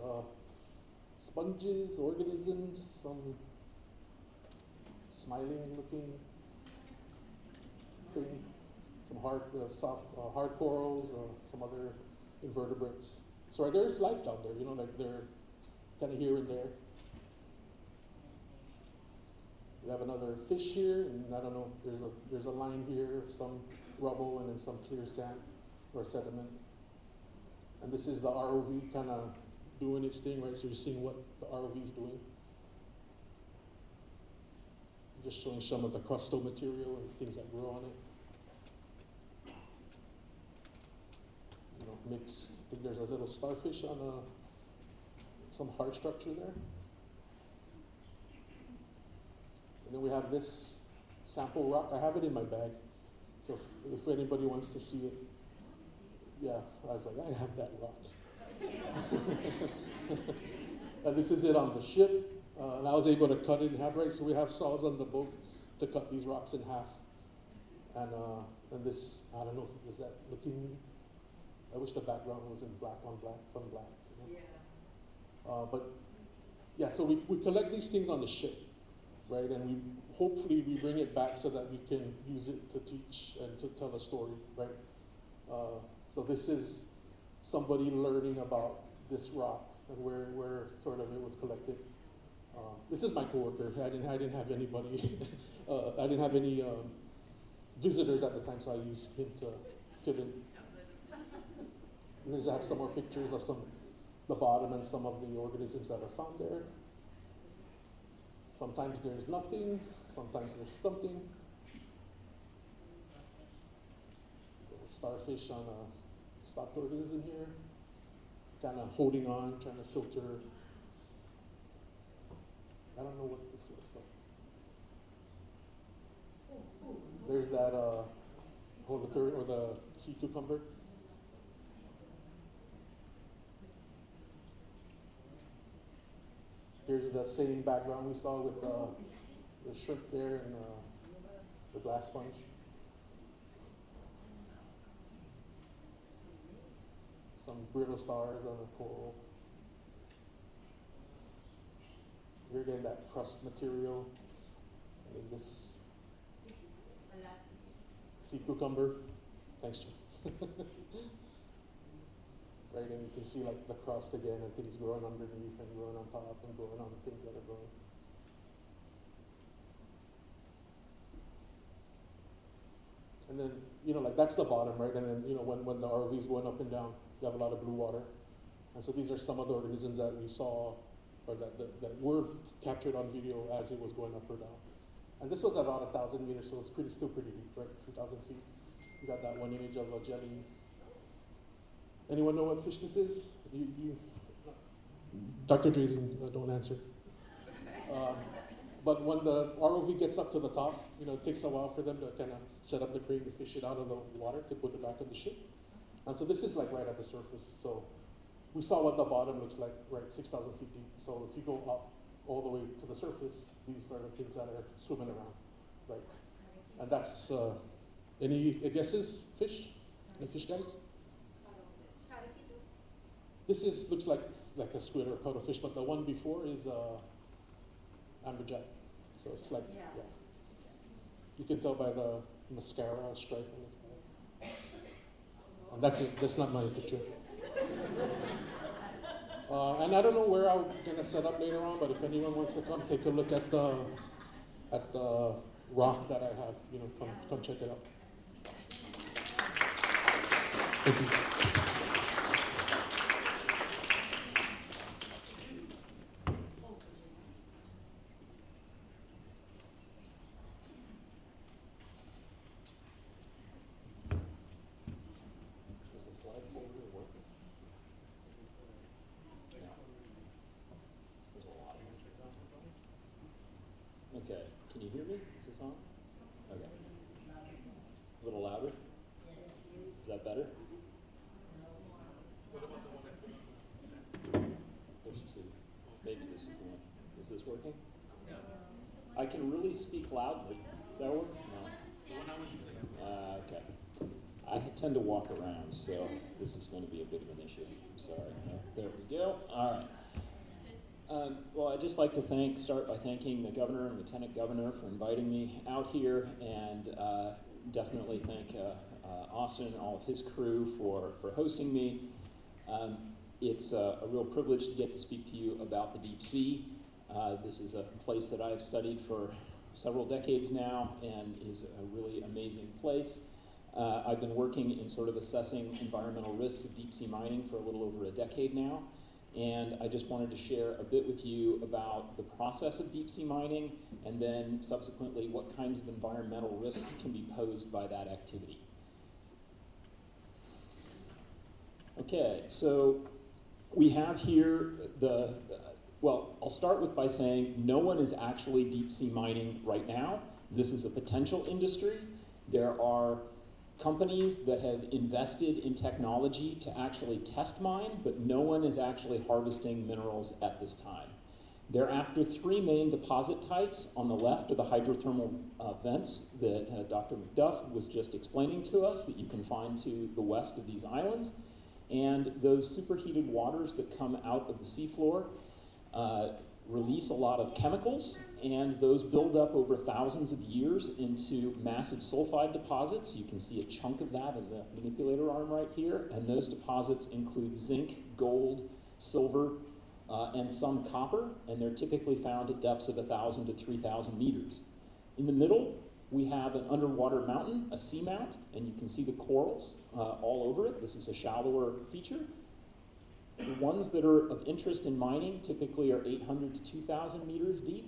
sponges, organisms, some smiling looking thing, some hard, soft, hard corals, some other invertebrates. So there's life down there, like they're kind of here and there. We have another fish here, and I don't know, there's a line here, some rubble, and then some clear sand or sediment. And this is the ROV kind of doing its thing, right? So you're seeing what the ROV is doing. Just showing some of the crustal material and things that grow on it. Mixed. I think there's a little starfish on some hard structure there. And then we have this sample rock. I have it in my bag. So if anybody wants to see it, yeah, I was like, I have that rock. And this is it on the ship. And I was able to cut it in half, right? So we have saws on the boat to cut these rocks in half. And this, I don't know, is that looking, I wish the background was in black on black on black. Yeah. But yeah, so we collect these things on the ship, right? And hopefully we bring it back so that we can use it to teach and to tell a story, right? So this is somebody learning about this rock and where sort of it was collected. This is my coworker. I didn't have anybody. I didn't have any visitors at the time, so I used him to fill in. And I have some more pictures of the bottom and some of the organisms that are found there. Sometimes there's nothing. Sometimes there's something. Starfish on a stocked organism here, kind of holding on, trying to filter. I don't know what this was, but there's that, the sea cucumber. Here's the same background we saw with the shrimp there and the glass sponge. Some brittle stars on a coral. Here again, that crust material. And then this sea cucumber. Thanks, Jim. Right, and you can see like the crust again and things growing underneath and growing on top and growing on things that are growing. And then, like that's the bottom, right? And then, when the ROV is going up and down, you have a lot of blue water. And so these are some of the organisms that we saw or that were captured on video as it was going up or down. And this was about 1,000 meters, so it's still pretty deep, right? 3,000 feet. You got that one image of a jelly. Anyone know what fish this is? Dr. Drazen, don't answer. But when the ROV gets up to the top, it takes a while for them to kind of set up the crane to fish it out of the water to put it back on the ship. And so this is like right at the surface. So we saw what the bottom looks like, right, 6,000 feet deep. So if you go up all the way to the surface, these are the things that are swimming around, right? And that's, any guesses? Fish? Any fish, guys? This looks like a squid or a cuttlefish, but the one before is amberjack. So it's like, yeah. You can tell by the mascara stripe on its back. And that's it. That's not my picture. And I don't know where I'm gonna set up later on, but if anyone wants to come, take a look at the rock that I have. Come check it out. Thank you. Okay, can you hear me? Is this on? Okay. A little louder? Is that better? There's two. Maybe this is the one. Is this working? I can really speak loudly. Does that work? No. Okay. I tend to walk around, so this is going to be a bit of an issue. I'm sorry. There we go. All right. Well, I'd just like to start by thanking the governor and lieutenant governor for inviting me out here, and definitely thank Austin and all of his crew for hosting me. It's a real privilege to get to speak to you about the deep sea. This is a place that I've studied for several decades now and is a really amazing place. I've been working in sort of assessing environmental risks of deep sea mining for a little over a decade now. And I just wanted to share a bit with you about the process of deep sea mining and then subsequently what kinds of environmental risks can be posed by that activity. Okay, so we have here well, I'll start by saying no one is actually deep sea mining right now. This is a potential industry. There are companies that have invested in technology to actually test mine, but no one is actually harvesting minerals at this time. They're after three main deposit types. On the left are the hydrothermal vents that Dr. McDuff was just explaining to us that you can find to the west of these islands. And those superheated waters that come out of the seafloor release a lot of chemicals, and those build up over thousands of years into massive sulfide deposits. You can see a chunk of that in the manipulator arm right here, and those deposits include zinc, gold, silver, and some copper, and they're typically found at depths of 1,000 to 3,000 meters. In the middle, we have an underwater mountain, a seamount, and you can see the corals all over it. This is a shallower feature. The ones that are of interest in mining typically are 800 to 2,000 meters deep,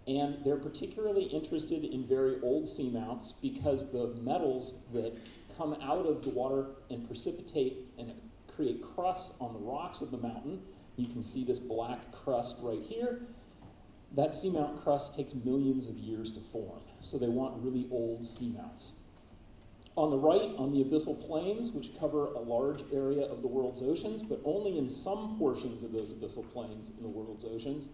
and they're particularly interested in very old seamounts because the metals that come out of the water and precipitate and create crusts on the rocks of the mountain, you can see this black crust right here, that seamount crust takes millions of years to form, so they want really old seamounts. On the right, on the abyssal plains, which cover a large area of the world's oceans, but only in some portions of those abyssal plains in the world's oceans,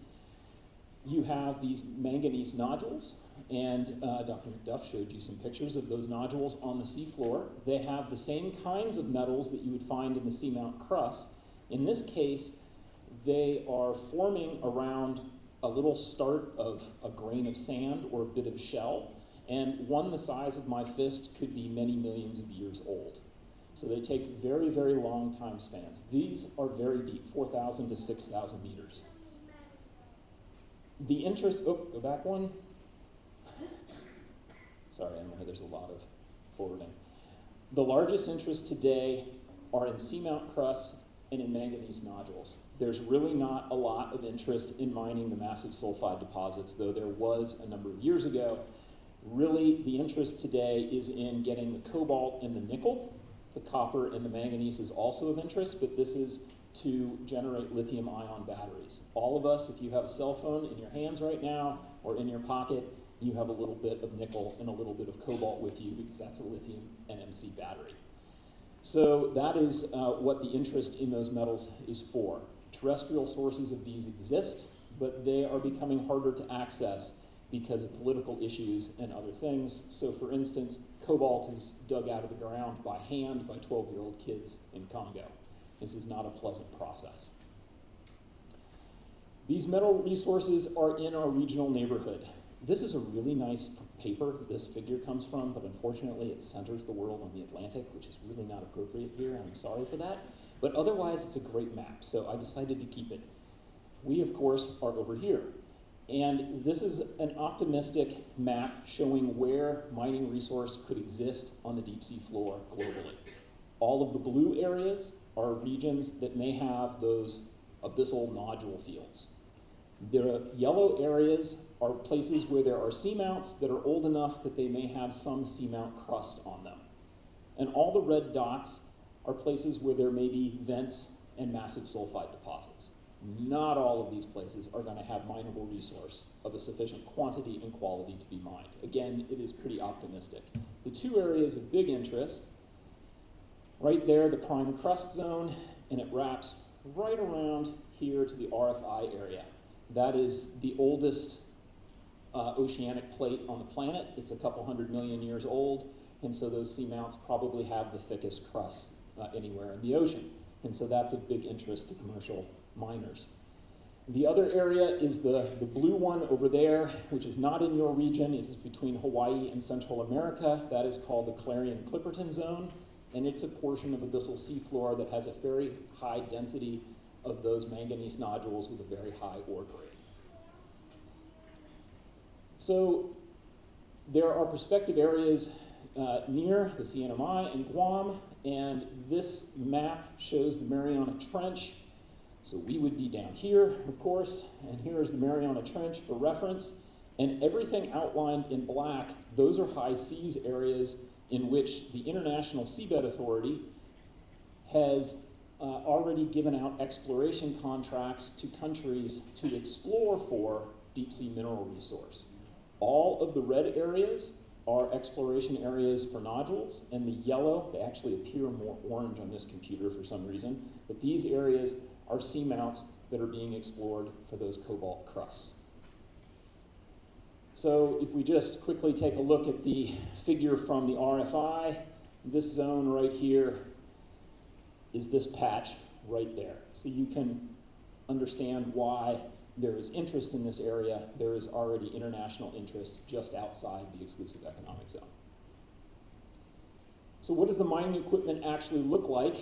you have these manganese nodules, and Dr. McDuff showed you some pictures of those nodules on the seafloor. They have the same kinds of metals that you would find in the seamount crust. In this case, they are forming around a little start of a grain of sand or a bit of shell, and one the size of my fist could be many millions of years old. So they take very, very long time spans. These are very deep, 4,000 to 6,000 meters. The interest, go back one. Sorry, I know there's a lot of forwarding. The largest interests today are in seamount crusts and in manganese nodules. There's really not a lot of interest in mining the massive sulfide deposits, though there was a number of years ago. Really, the interest today is in getting the cobalt and the nickel, The copper and the manganese is also of interest, but this is to generate lithium-ion batteries. All of us, if you have a cell phone in your hands right now or in your pocket, you have a little bit of nickel and a little bit of cobalt with you because that's a lithium NMC battery. So that is what the interest in those metals is for. Terrestrial sources of these exist, but they are becoming harder to access because of political issues and other things. So for instance, cobalt is dug out of the ground by hand by 12-year-old kids in Congo. This is not a pleasant process. These metal resources are in our regional neighborhood. This is a really nice paper this figure comes from, but unfortunately it centers the world on the Atlantic, which is really not appropriate here, and I'm sorry for that. But otherwise, it's a great map, so I decided to keep it. We, of course, are over here. And this is an optimistic map showing where mining resource could exist on the deep sea floor globally. All of the blue areas are regions that may have those abyssal nodule fields. The yellow areas are places where there are seamounts that are old enough that they may have some seamount crust on them. And all the red dots are places where there may be vents and massive sulfide deposits. Not all of these places are going to have mineable resource of a sufficient quantity and quality to be mined. Again, it is pretty optimistic. The two areas of big interest, right there, the prime crust zone, and it wraps right around here to the RFI area. That is the oldest oceanic plate on the planet. It's a couple 100 million years old, and so those seamounts probably have the thickest crust anywhere in the ocean. And so that's of big interest to commercial miners. The other area is the blue one over there, which is not in your region. It is between Hawaii and Central America. That is called the Clarion-Clipperton Zone, and it's a portion of abyssal seafloor that has a very high density of those manganese nodules with a very high ore grade. So there are prospective areas near the CNMI and Guam, and this map shows the Mariana Trench. So we would be down here, of course, and here is the Mariana Trench for reference, and everything outlined in black, those are high seas areas in which the International Seabed Authority has already given out exploration contracts to countries to explore for deep sea mineral resource. All of the red areas are exploration areas for nodules, and the yellow, they actually appear more orange on this computer for some reason, but these areas are seamounts that are being explored for those cobalt crusts. So if we just quickly take a look at the figure from the RFI, this zone right here is this patch right there. So you can understand why there is interest in this area. There is already international interest just outside the exclusive economic zone. So what does the mining equipment actually look like?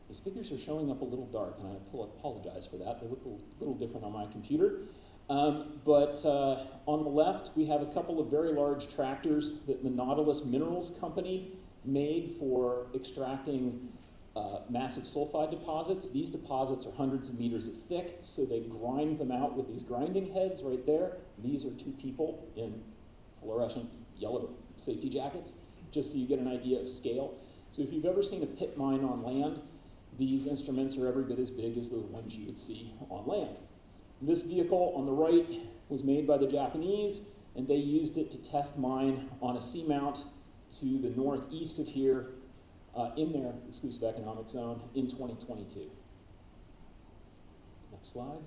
These figures are showing up a little dark, and I apologize for that. They look a little different on my computer. But on the left, we have a couple of very large tractors that the Nautilus Minerals Company made for extracting massive sulfide deposits. These deposits are hundreds of meters thick, so they grind them out with these grinding heads right there. These are two people in fluorescent yellow safety jackets, just so you get an idea of scale. So if you've ever seen a pit mine on land, these instruments are every bit as big as the ones you would see on land. This vehicle on the right was made by the Japanese, and they used it to test mine on a seamount to the northeast of here in their exclusive economic zone in 2022. Next slide.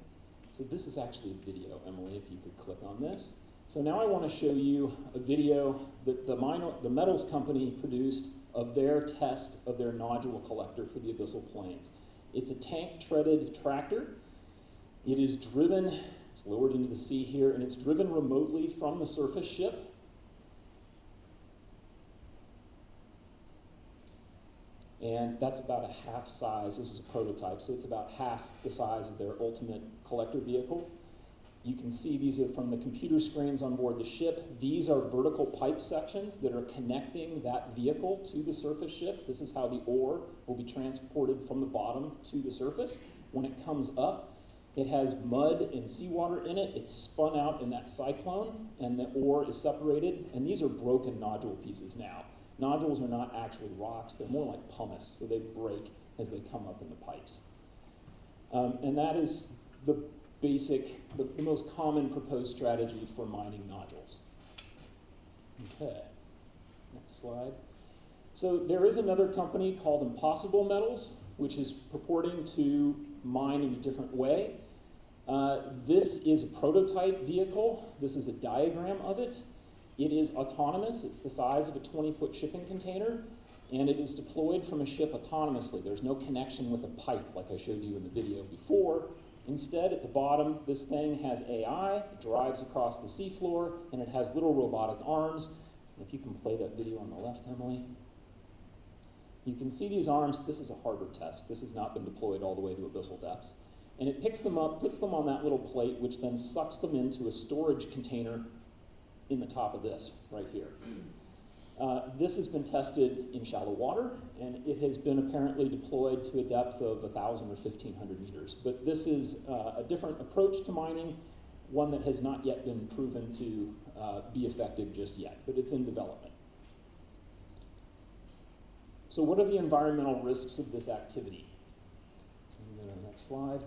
So this is actually a video, Emily, if you could click on this. So now I want to show you a video that the Metals Company produced of their test of their nodule collector for the abyssal plains. It's a tank-treaded tractor. It is driven, it's lowered into the sea here, and it's driven remotely from the surface ship. And that's about a half size. This is a prototype, so it's about half the size of their ultimate collector vehicle. You can see these are from the computer screens on board the ship. These are vertical pipe sections that are connecting that vehicle to the surface ship. This is how the ore will be transported from the bottom to the surface. When it comes up, it has mud and seawater in it. It's spun out in that cyclone, and the ore is separated. And these are broken nodule pieces now. Nodules are not actually rocks, they're more like pumice, so they break as they come up in the pipes. And that is the most common proposed strategy for mining nodules. Okay, next slide. So there is another company called Impossible Metals, which is purporting to mine in a different way. This is a prototype vehicle. This is a diagram of it. It is autonomous. It's the size of a 20-foot shipping container, and it is deployed from a ship autonomously. There's no connection with a pipe like I showed you in the video before. Instead, at the bottom, this thing has AI, it drives across the seafloor, and it has little robotic arms. If you can play that video on the left, Emily. You can see these arms. This is a Harvard test. This has not been deployed all the way to abyssal depths. And it picks them up, puts them on that little plate, which then sucks them into a storage container in the top of this, right here. This has been tested in shallow water, and it has been apparently deployed to a depth of 1,000 or 1,500 meters. But this is a different approach to mining, one that has not yet been proven to be effective just yet, but it's in development. So what are the environmental risks of this activity? Go to the next slide.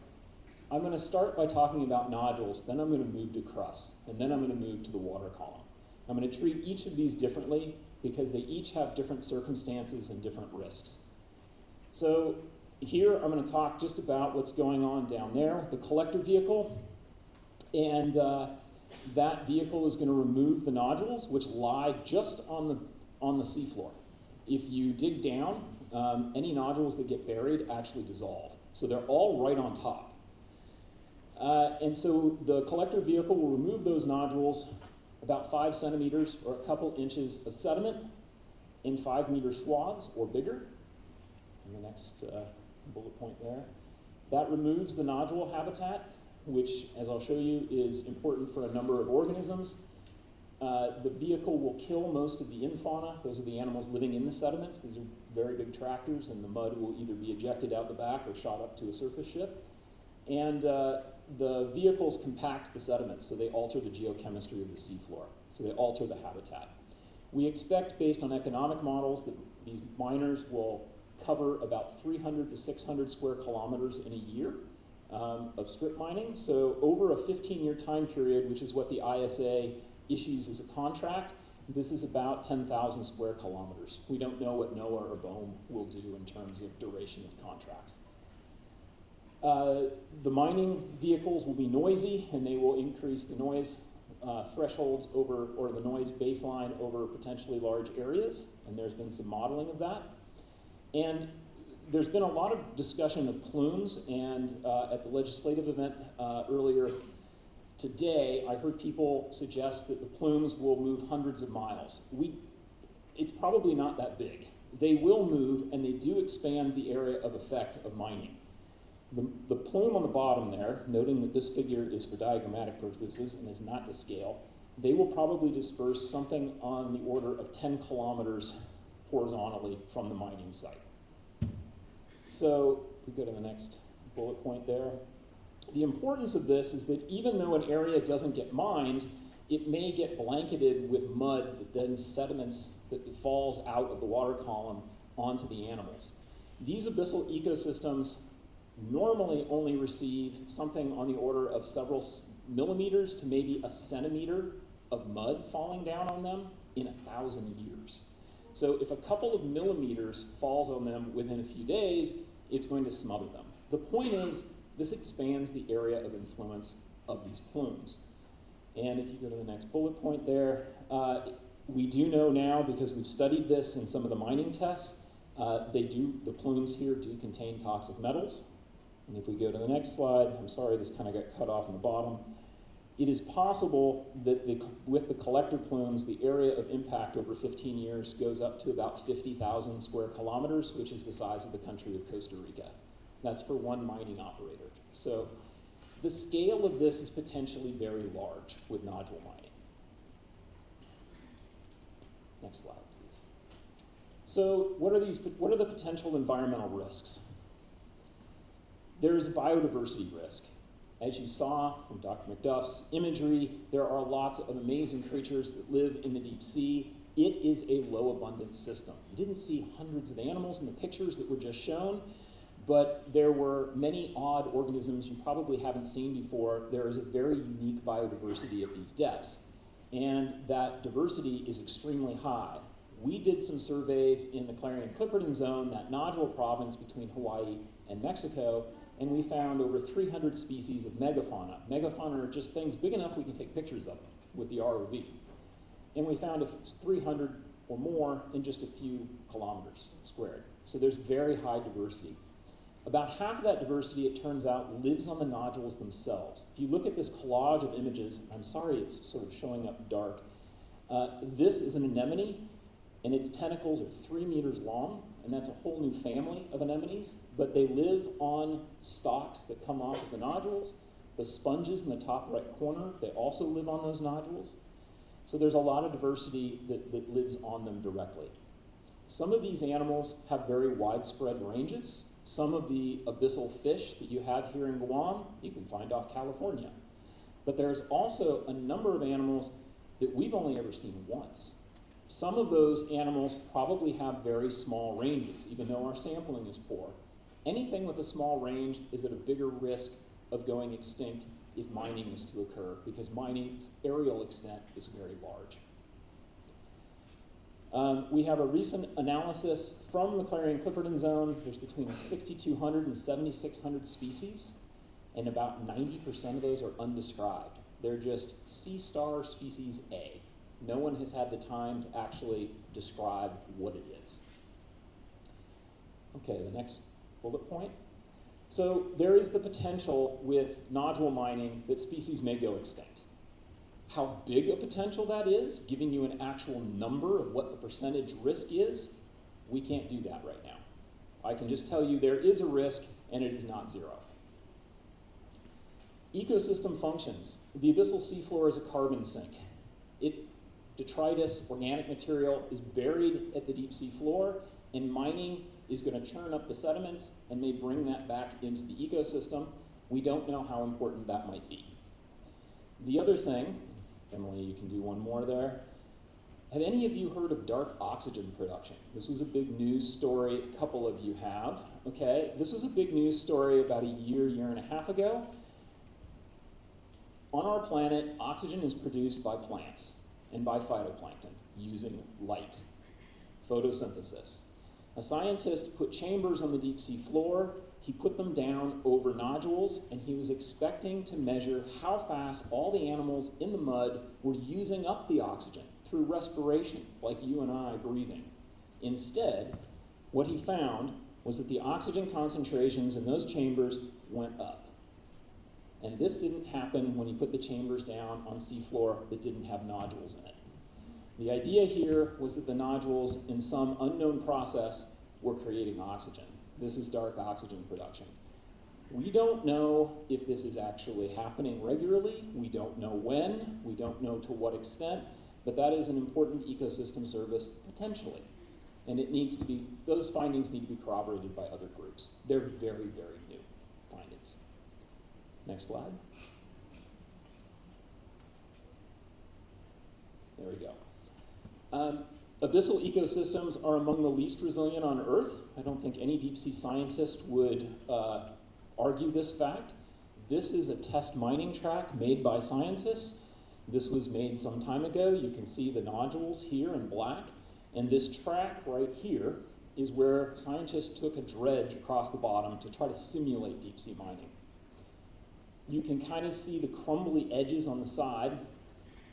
I'm going to start by talking about nodules, then I'm going to move to crust, and then I'm going to move to the water column. I'm going to treat each of these differently because they each have different circumstances and different risks. So here I'm going to talk just about what's going on down there, the collector vehicle, and that vehicle is going to remove the nodules which lie just on the seafloor. If you dig down, any nodules that get buried actually dissolve. So they're all right on top. And so the collector vehicle will remove those nodules about 5 centimeters or a couple inches of sediment in 5-meter swaths or bigger. And the next bullet point there. That removes the nodule habitat, which, as I'll show you, is important for a number of organisms. The vehicle will kill most of the infauna. Those are the animals living in the sediments. These are very big tractors, and the mud will either be ejected out the back or shot up to a surface ship. And the vehicles compact the sediments, so they alter the geochemistry of the seafloor. So they alter the habitat. We expect, based on economic models, that these miners will cover about 300 to 600 square kilometers in a year of strip mining. So over a 15-year time period, which is what the ISA issues as a contract, this is about 10,000 square kilometers. We don't know what NOAA or BOEM will do in terms of duration of contracts. The mining vehicles will be noisy, and they will increase the noise thresholds over, or the noise baseline over potentially large areas, and there's been some modeling of that. And there's been a lot of discussion of plumes, and at the legislative event earlier today, I heard people suggest that the plumes will move hundreds of miles. It's probably not that big. They will move, and they do expand the area of effect of mining. The plume on the bottom there, noting that this figure is for diagrammatic purposes and is not to scale, they will probably disperse something on the order of 10 kilometers horizontally from the mining site. So if we go to the next bullet point there, the importance of this is that even though an area doesn't get mined, it may get blanketed with mud that then sediments that falls out of the water column onto the animals. These abyssal ecosystems normally only receive something on the order of several millimeters to maybe a centimeter of mud falling down on them in 1,000 years. So if a couple of millimeters falls on them within a few days, it's going to smother them. The point is, this expands the area of influence of these plumes. And if you go to the next bullet point there, we do know now, because we've studied this in some of the mining tests, the plumes here do contain toxic metals. And if we go to the next slide, I'm sorry, this kind of got cut off in the bottom. It is possible that with the collector plumes, the area of impact over 15 years goes up to about 50,000 square kilometers, which is the size of the country of Costa Rica. That's for one mining operator. So the scale of this is potentially very large with nodule mining. Next slide, please. So what are the potential environmental risks? There is a biodiversity risk. As you saw from Dr. McDuff's imagery, there are lots of amazing creatures that live in the deep sea. it is a low abundance system. You didn't see hundreds of animals in the pictures that were just shown, but there were many odd organisms you probably haven't seen before. There is a very unique biodiversity at these depths, and that diversity is extremely high. We did some surveys in the Clarion-Clipperton Zone, that nodule province between Hawaii and Mexico, and we found over 300 species of megafauna. Megafauna are just things big enough we can take pictures of them with the ROV. And we found 300 or more in just a few kilometers squared. So there's very high diversity. About half of that diversity, it turns out, lives on the nodules themselves. If you look at this collage of images, I'm sorry it's sort of showing up dark. This is an anemone, and its tentacles are 3 meters long, and that's a whole new family of anemones, but they live on stalks that come off of the nodules. The sponges in the top right corner, they also live on those nodules. So there's a lot of diversity that lives on them directly. Some of these animals have very widespread ranges. Some of the abyssal fish that you have here in Guam, you can find off California. But there's also a number of animals that we've only ever seen once. Some of those animals probably have very small ranges, even though our sampling is poor. Anything with a small range is at a bigger risk of going extinct if mining is to occur, because mining's aerial extent is very large. We have a recent analysis from the Clarion-Clipperton Zone. There's between 6,200 and 7,600 species, and about 90% of those are undescribed. They're just sea star species A. No one has had the time to actually describe what it is. Okay, the next bullet point. So there is the potential with nodule mining that species may go extinct. How big a potential that is, giving you an actual number of what the percentage risk is, we can't do that right now. I can just tell you there is a risk, and it is not zero. Ecosystem functions. The abyssal seafloor is a carbon sink. Detritus, organic material, is buried at the deep sea floor, and mining is going to churn up the sediments and may bring that back into the ecosystem. We don't know how important that might be. The other thing, Emily, you can do one more there. Have any of you heard of dark oxygen production? This was a big news story. A couple of you have. Okay, this was a big news story about a year and a half ago. On our planet, oxygen is produced by plants and by phytoplankton using light, photosynthesis. A scientist put chambers on the deep sea floor. He put them down over nodules, and he was expecting to measure how fast all the animals in the mud were using up the oxygen through respiration, like you and I breathing. Instead, what he found was that the oxygen concentrations in those chambers went up. And this didn't happen when he put the chambers down on seafloor that didn't have nodules in it. The idea here was that the nodules, in some unknown process, were creating oxygen. This is dark oxygen production. We don't know if this is actually happening regularly. We don't know when. We don't know to what extent. But that is an important ecosystem service, potentially. And it needs to be, those findings need to be corroborated by other groups. They're very, very new findings. Next slide. There we go. Abyssal ecosystems are among the least resilient on Earth. I don't think any deep sea scientist would argue this fact. This is a test mining track made by scientists. This was made some time ago. You can see the nodules here in black. And this track right here is where scientists took a dredge across the bottom to try to simulate deep sea mining. You can kind of see the crumbly edges on the side.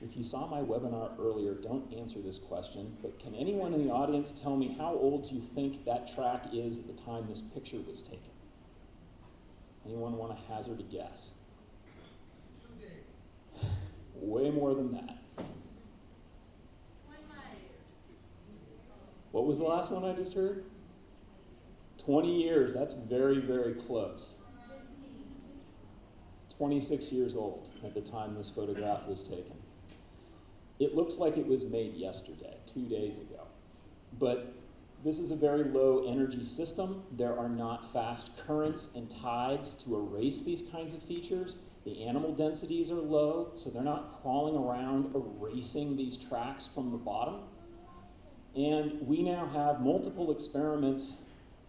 If you saw my webinar earlier, don't answer this question, but can anyone in the audience tell me how old do you think that track is at the time this picture was taken? Anyone want to hazard a guess? 2 days. Way more than that. 1 month. What was the last one I just heard? 20 years. That's very, very close. 26 years old at the time this photograph was taken. It looks like it was made yesterday, 2 days ago. But this is a very low energy system. There are not fast currents and tides to erase these kinds of features. The animal densities are low, so they're not crawling around erasing these tracks from the bottom. And we now have multiple experiments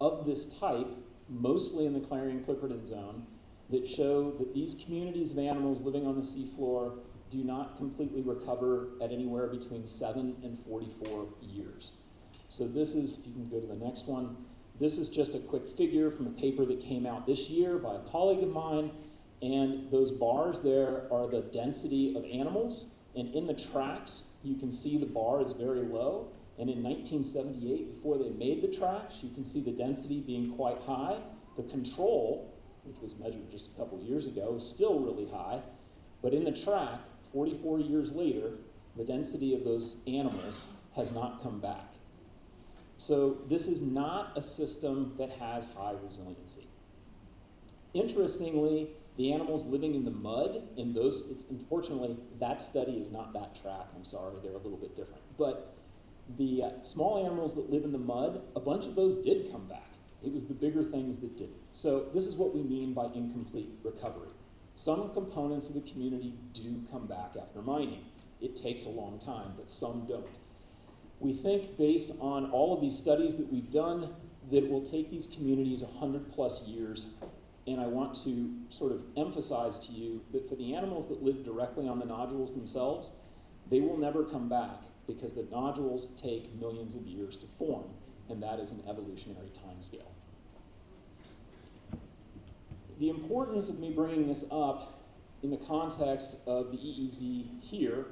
of this type, mostly in the Clarion-Clipperton zone, that show that these communities of animals living on the seafloor do not completely recover at anywhere between 7 and 44 years. So this is, if you can go to the next one, this is just a quick figure from a paper that came out this year by a colleague of mine, and those bars there are the density of animals, and in the tracks, you can see the bar is very low, and in 1978, before they made the tracks, you can see the density being quite high. The control, which was measured just a couple years ago, is still really high, but in the track, 44 years later, the density of those animals has not come back. So this is not a system that has high resiliency. Interestingly, the animals living in the mud, in those, unfortunately, that study is not that track, I'm sorry, they're a little bit different. But the small animals that live in the mud, a bunch of those did come back. It was the bigger things that didn't. So this is what we mean by incomplete recovery. Some components of the community do come back after mining. It takes a long time, but some don't. We think, based on all of these studies that we've done, that it will take these communities 100+ years. And I want to sort of emphasize to you that for the animals that live directly on the nodules themselves, they will never come back because the nodules take millions of years to form, and that is an evolutionary timescale. The importance of me bringing this up in the context of the EEZ here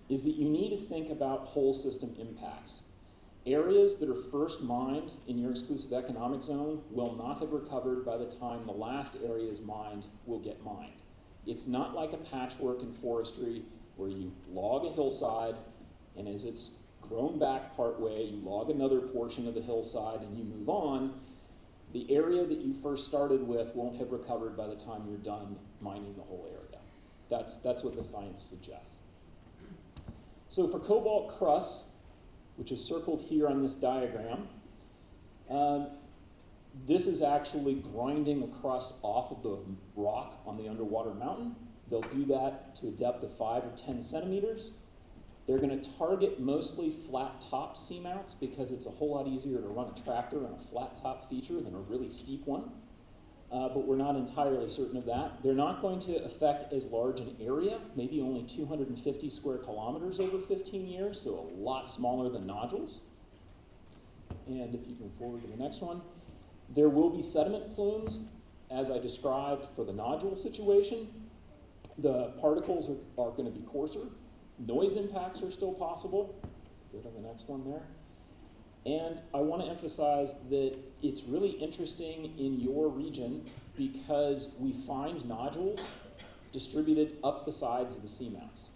is that you need to think about whole system impacts. Areas that are first mined in your exclusive economic zone will not have recovered by the time the last areas mined will get mined. It's not like a patchwork in forestry where you log a hillside, and as it's grown back partway, you log another portion of the hillside and you move on. The area that you first started with won't have recovered by the time you're done mining the whole area. That's what the science suggests. So for cobalt crusts, which is circled here on this diagram, this is actually grinding the crust off of the rock on the underwater mountain. They'll do that to a depth of 5 or 10 centimeters. They're going to target mostly flat top seamounts because it's a whole lot easier to run a tractor on a flat top feature than a really steep one. But we're not entirely certain of that. They're not going to affect as large an area, maybe only 250 square kilometers over 15 years, so a lot smaller than nodules. And if you can forward to the next one, there will be sediment plumes, as I described for the nodule situation. The particles are going to be coarser. Noise impacts are still possible. Go to the next one there. And I want to emphasize that it's really interesting in your region because we find nodules distributed up the sides of the seamounts.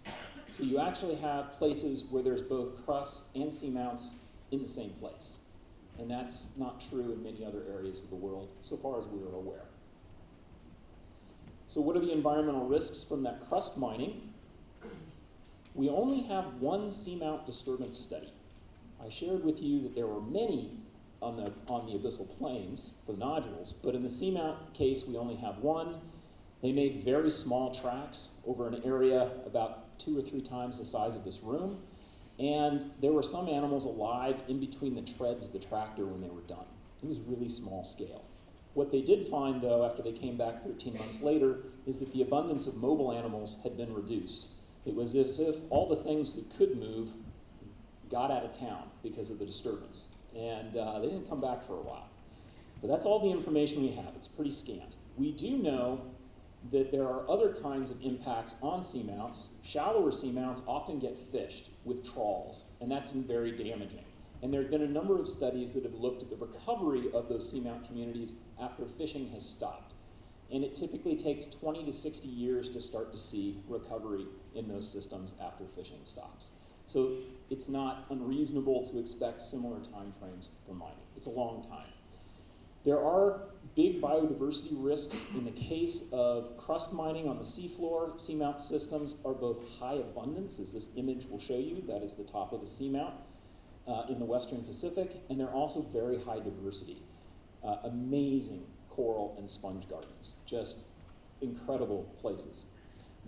So you actually have places where there's both crusts and seamounts in the same place. And that's not true in many other areas of the world, so far as we are aware. So what are the environmental risks from that crust mining? We only have one seamount disturbance study. I shared with you that there were many on the abyssal plains for the nodules, but in the seamount case, we only have one. They made very small tracks over an area about 2 or 3 times the size of this room, and there were some animals alive in between the treads of the tractor when they were done. It was really small scale. What they did find, though, after they came back 13 months later, is that the abundance of mobile animals had been reduced. It was as if all the things that could move got out of town because of the disturbance. And they didn't come back for a while. But that's all the information we have. It's pretty scant. We do know that there are other kinds of impacts on seamounts. Shallower seamounts often get fished with trawls, and that's been very damaging. And there have been a number of studies that have looked at the recovery of those seamount communities after fishing has stopped. And it typically takes 20 to 60 years to start to see recovery in those systems after fishing stops. So it's not unreasonable to expect similar timeframes for mining. It's a long time. There are big biodiversity risks in the case of crust mining on the seafloor. Seamount systems are both high abundance, as this image will show you. That is the top of a seamount in the Western Pacific, and they're also very high diversity. Amazing coral and sponge gardens, just incredible places.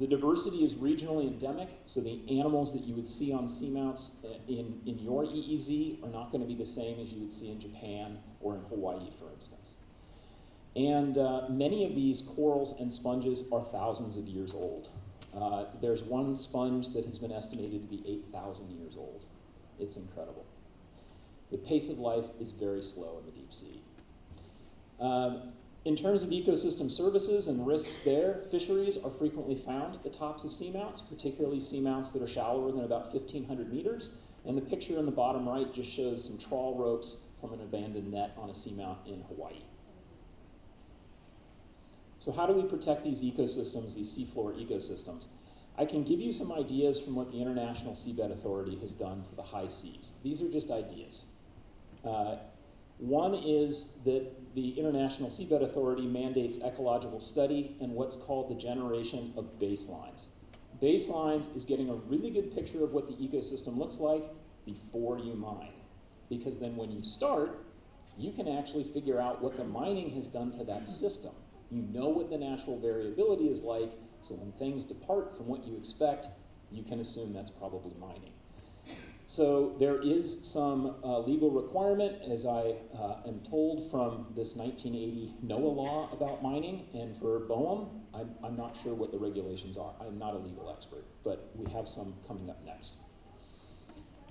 The diversity is regionally endemic, so the animals that you would see on seamounts in your EEZ are not going to be the same as you would see in Japan or in Hawaii, for instance. And many of these corals and sponges are thousands of years old. There's one sponge that has been estimated to be 8,000 years old. It's incredible. The pace of life is very slow in the deep sea. In terms of ecosystem services and risks there, fisheries are frequently found at the tops of seamounts, particularly seamounts that are shallower than about 1,500 meters. And the picture in the bottom right just shows some trawl ropes from an abandoned net on a seamount in Hawaii. So how do we protect these ecosystems, these seafloor ecosystems? I can give you some ideas from what the International Seabed Authority has done for the high seas. These are just ideas. One is that the International Seabed Authority mandates ecological study and what's called the generation of baselines. Baselines is getting a really good picture of what the ecosystem looks like before you mine. Because then when you start, you can actually figure out what the mining has done to that system. You know what the natural variability is like, so when things depart from what you expect, you can assume that's probably mining. So there is some legal requirement, as I am told from this 1980 NOAA law about mining, and for BOEM, I'm not sure what the regulations are. I'm not a legal expert, but we have some coming up next.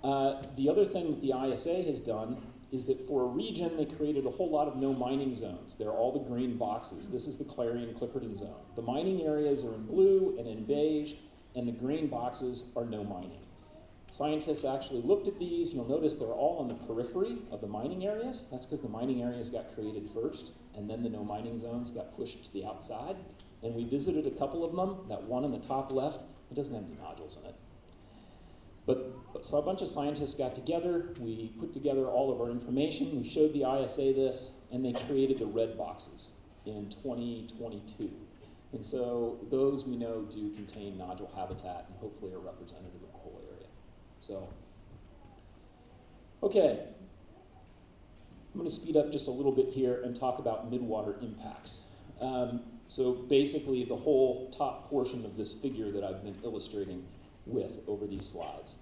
The other thing that the ISA has done is that for a region, they created a whole lot of no mining zones. They're all the green boxes. This is the Clarion-Clipperton zone. The mining areas are in blue and in beige, and the green boxes are no mining. Scientists actually looked at these. You'll notice they're all on the periphery of the mining areas. That's because the mining areas got created first, and then the no mining zones got pushed to the outside. And we visited a couple of them. That one on the top left, it doesn't have any nodules in it. So a bunch of scientists got together, we put together all of our information, we showed the ISA this, and they created the red boxes in 2022. And so those we know do contain nodule habitat and hopefully are representative of the whole area. So, okay. I'm going to speed up just a little bit here and talk about midwater impacts. So basically the whole top portion of this figure that I've been illustrating with over these slides.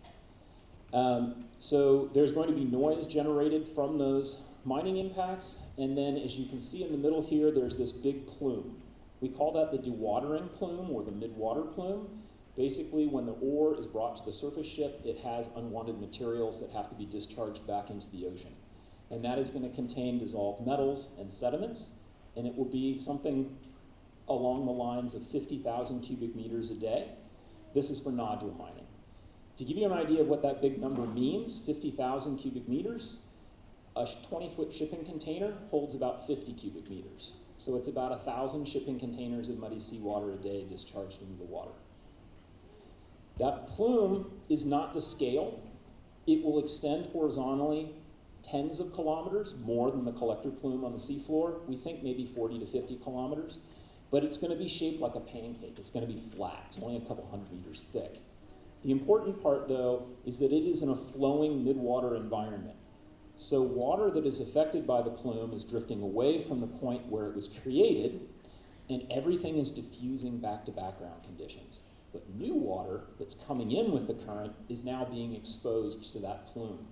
So there's going to be noise generated from those mining impacts, and then as you can see in the middle here, there's this big plume. We call that the dewatering plume or the midwater plume. Basically, when the ore is brought to the surface ship, it has unwanted materials that have to be discharged back into the ocean. And that is going to contain dissolved metals and sediments, and it will be something along the lines of 50,000 cubic meters a day. This is for nodule mining. To give you an idea of what that big number means, 50,000 cubic meters, a 20-foot shipping container holds about 50 cubic meters. So it's about 1,000 shipping containers of muddy seawater a day discharged into the water. That plume is not to scale. It will extend horizontally tens of kilometers, more than the collector plume on the seafloor. We think maybe 40 to 50 kilometers. But it's going to be shaped like a pancake. It's going to be flat. It's only a couple hundred meters thick. The important part, though, is that it is in a flowing midwater environment. So water that is affected by the plume is drifting away from the point where it was created, and everything is diffusing back to background conditions. But new water that's coming in with the current is now being exposed to that plume.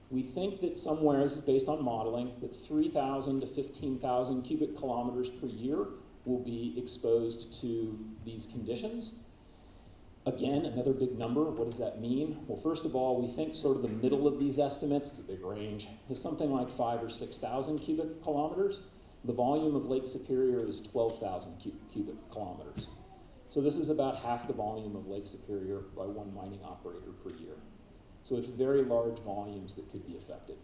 We think that somewhere, this is based on modeling, that 3,000 to 15,000 cubic kilometers per year will be exposed to these conditions. Again, another big number. What does that mean? Well, first of all, we think sort of the middle of these estimates, it's a big range, is something like 5,000 or 6,000 cubic kilometers. The volume of Lake Superior is 12,000 cubic kilometers. So this is about half the volume of Lake Superior by one mining operator per year. So it's very large volumes that could be affected.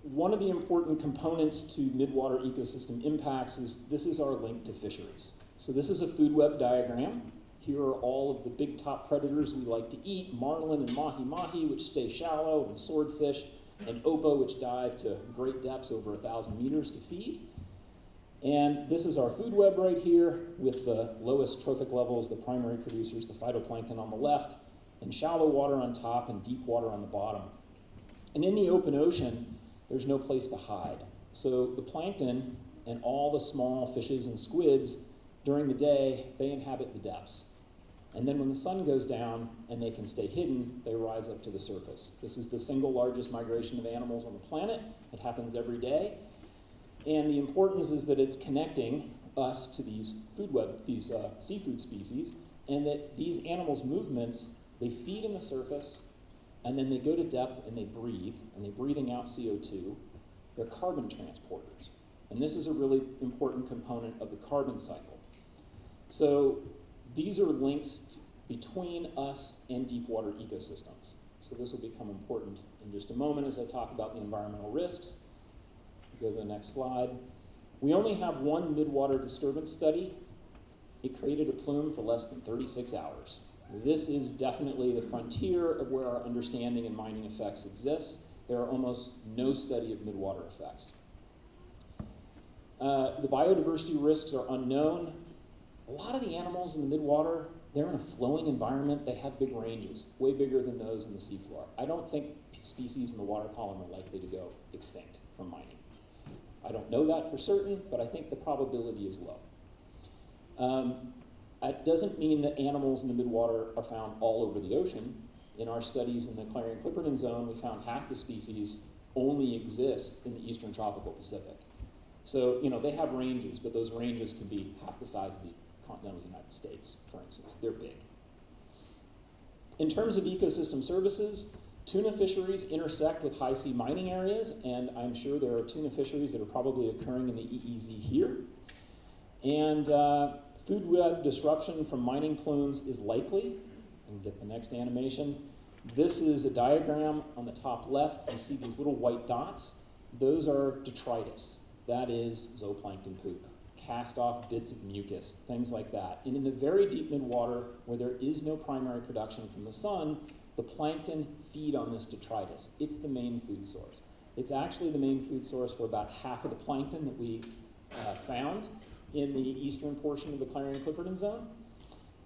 One of the important components to midwater ecosystem impacts is this is our link to fisheries. So this is a food web diagram. Here are all of the big top predators we like to eat, marlin and mahi-mahi, which stay shallow, and swordfish, and opah, which dive to great depths over 1,000 meters to feed. And this is our food web right here with the lowest trophic levels, the primary producers, the phytoplankton on the left, and shallow water on top and deep water on the bottom. And in the open ocean, there's no place to hide. So the plankton and all the small fishes and squids, during the day, they inhabit the depths. And then when the sun goes down and they can stay hidden, they rise up to the surface. This is the single largest migration of animals on the planet. It happens every day. And the importance is that it's connecting us to these seafood species, and that these animals' movements, they feed in the surface, and then they go to depth and they're breathing out CO2. They're carbon transporters. And this is a really important component of the carbon cycle. So these are links between us and deep water ecosystems. So this will become important in just a moment as I talk about the environmental risks. Go to the next slide. We only have one midwater disturbance study. It created a plume for less than 36 hours. This is definitely the frontier of where our understanding and mining effects exists. There are almost no study of midwater effects. The biodiversity risks are unknown. A lot of the animals in the midwater, they're in a flowing environment. They have big ranges, way bigger than those in the seafloor. I don't think species in the water column are likely to go extinct from mining. I don't know that for certain, but I think the probability is low. It doesn't mean that animals in the midwater are found all over the ocean. In our studies in the Clarion-Clipperton Zone, we found half the species only exist in the eastern tropical Pacific. So, they have ranges, but those ranges can be half the size of the continental United States, for instance. They're big. In terms of ecosystem services, tuna fisheries intersect with high sea mining areas, and I'm sure there are tuna fisheries that are probably occurring in the EEZ here. And food web disruption from mining plumes is likely. And get the next animation. This is a diagram on the top left. You see these little white dots. Those are detritus. That is zooplankton poop, cast off bits of mucus, things like that. And in the very deep midwater, where there is no primary production from the sun, the plankton feed on this detritus. It's the main food source. It's actually the main food source for about half of the plankton that we found in the eastern portion of the Clarion-Clipperton Zone.